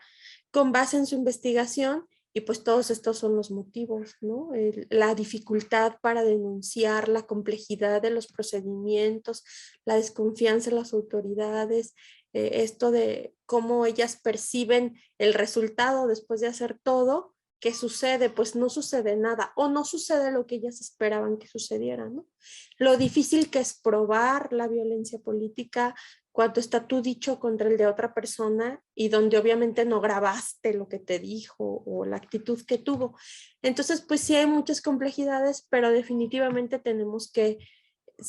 con base en su investigación. Y pues todos estos son los motivos, ¿no? La dificultad para denunciar, la complejidad de los procedimientos, la desconfianza en las autoridades, esto de cómo ellas perciben el resultado después de hacer todo. ¿Qué sucede? Pues no sucede nada o no sucede lo que ellas esperaban que sucediera, ¿no? Lo difícil que es probar la violencia política, cuando está tu dicho contra el de otra persona y donde obviamente no grabaste lo que te dijo o la actitud que tuvo. Entonces, pues sí hay muchas complejidades, pero definitivamente tenemos que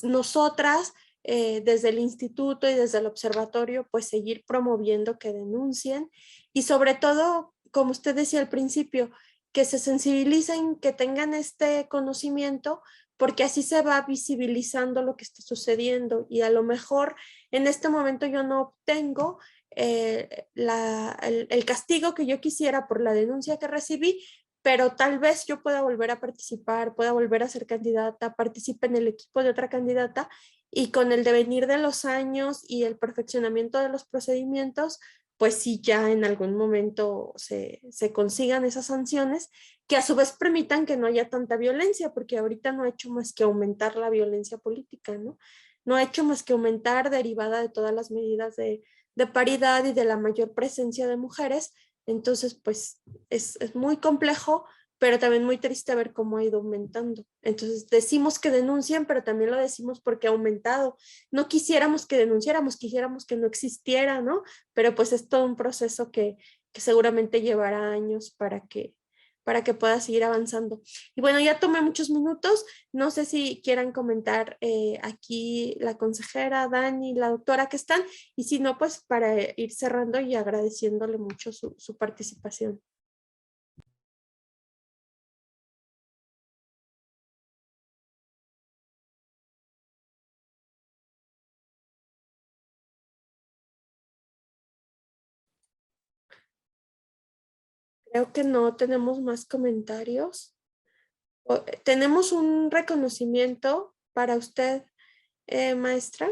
nosotras, desde el instituto y desde el observatorio, pues seguir promoviendo que denuncien y sobre todo, como usted decía al principio, que se sensibilicen, que tengan este conocimiento, porque así se va visibilizando lo que está sucediendo y a lo mejor en este momento yo no obtengo el castigo que yo quisiera por la denuncia que recibí, pero tal vez yo pueda volver a participar, pueda volver a ser candidata, participe en el equipo de otra candidata y con el devenir de los años y el perfeccionamiento de los procedimientos, pues sí ya en algún momento se consigan esas sanciones que a su vez permitan que no haya tanta violencia, porque ahorita no ha hecho más que aumentar la violencia política, ¿no? No ha hecho más que aumentar derivada de todas las medidas de paridad y de la mayor presencia de mujeres. Entonces, pues es muy complejo, pero también muy triste ver cómo ha ido aumentando. Entonces, decimos que denuncien, pero también lo decimos porque ha aumentado. No quisiéramos que denunciáramos, quisiéramos que no existiera, ¿no? Pero pues es todo un proceso que seguramente llevará años para que pueda seguir avanzando. Y bueno, ya tomé muchos minutos. No sé si quieran comentar aquí la consejera, Dani, la doctora que están, y si no, pues para ir cerrando y agradeciéndole mucho su participación. Creo que no tenemos más comentarios. Tenemos un reconocimiento para usted, maestra,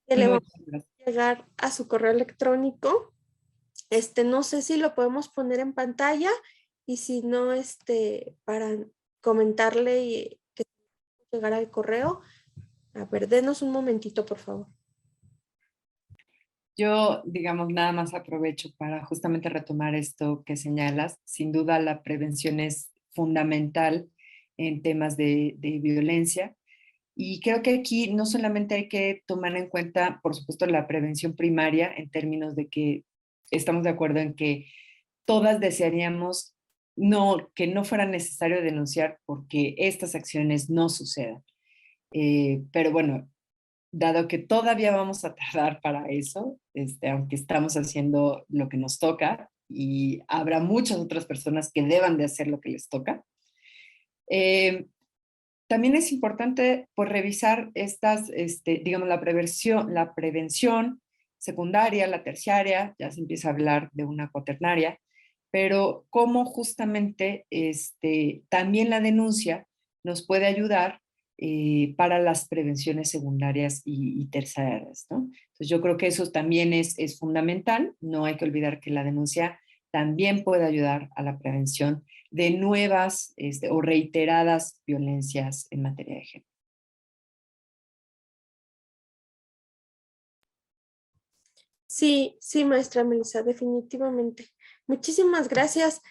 que le vamos Muchas gracias. a llegar a su correo electrónico. No sé si lo podemos poner en pantalla y si no, para comentarle y que llegara al correo. A ver, denos un momentito, por favor. Yo, digamos, nada más aprovecho para justamente retomar esto que señalas. Sin duda, la prevención es fundamental en temas de violencia. Y creo que aquí no solamente hay que tomar en cuenta, por supuesto, la prevención primaria en términos de que estamos de acuerdo en que todas desearíamos que no fuera necesario denunciar porque estas acciones no sucedan. Pero bueno, dado que todavía vamos a tardar para eso, aunque estamos haciendo lo que nos toca y habrá muchas otras personas que deban de hacer lo que les toca, eh, también es importante pues, revisar digamos, la prevención secundaria, la terciaria, ya se empieza a hablar de una cuaternaria, pero cómo justamente también la denuncia nos puede ayudar para las prevenciones secundarias y terciarias, ¿no? Entonces yo creo que eso también es fundamental, no hay que olvidar que la denuncia también puede ayudar a la prevención de nuevas o reiteradas violencias en materia de género. Sí, sí, maestra Melissa, definitivamente. Muchísimas gracias.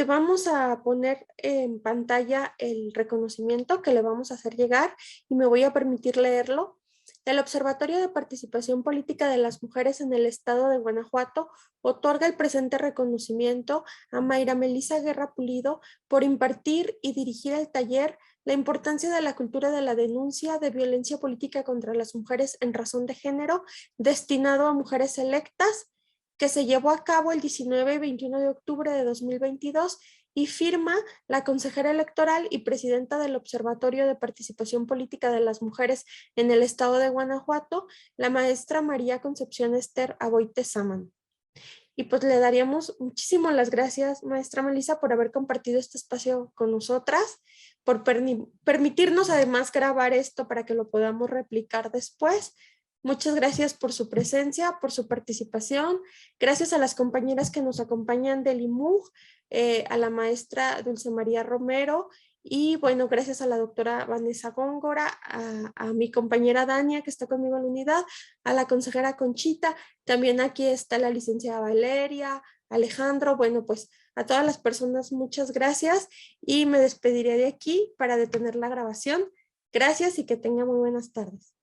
Vamos a poner en pantalla el reconocimiento que le vamos a hacer llegar y me voy a permitir leerlo. El Observatorio de Participación Política de las Mujeres en el Estado de Guanajuato otorga el presente reconocimiento a Mayra Melissa Guerra Pulido por impartir y dirigir el taller La importancia de la cultura de la denuncia de violencia política contra las mujeres en razón de género destinado a mujeres electas, que se llevó a cabo el 19 y 21 de octubre de 2022 y firma la consejera electoral y presidenta del Observatorio de Participación Política de las Mujeres en el Estado de Guanajuato, la maestra María Concepción Esther Aboite Saman. Y pues le daríamos muchísimas las gracias, maestra Melissa, por haber compartido este espacio con nosotras, por permitirnos además grabar esto para que lo podamos replicar después. Muchas gracias por su presencia, por su participación. Gracias a las compañeras que nos acompañan del IMUG, a la maestra Dulce María Romero y bueno, gracias a la doctora Vanessa Góngora, a mi compañera Dania que está conmigo en la unidad, a la consejera Conchita, también aquí está la licenciada Valeria, Alejandro, bueno, pues a todas las personas muchas gracias y me despediré de aquí para detener la grabación. Gracias y que tengan muy buenas tardes.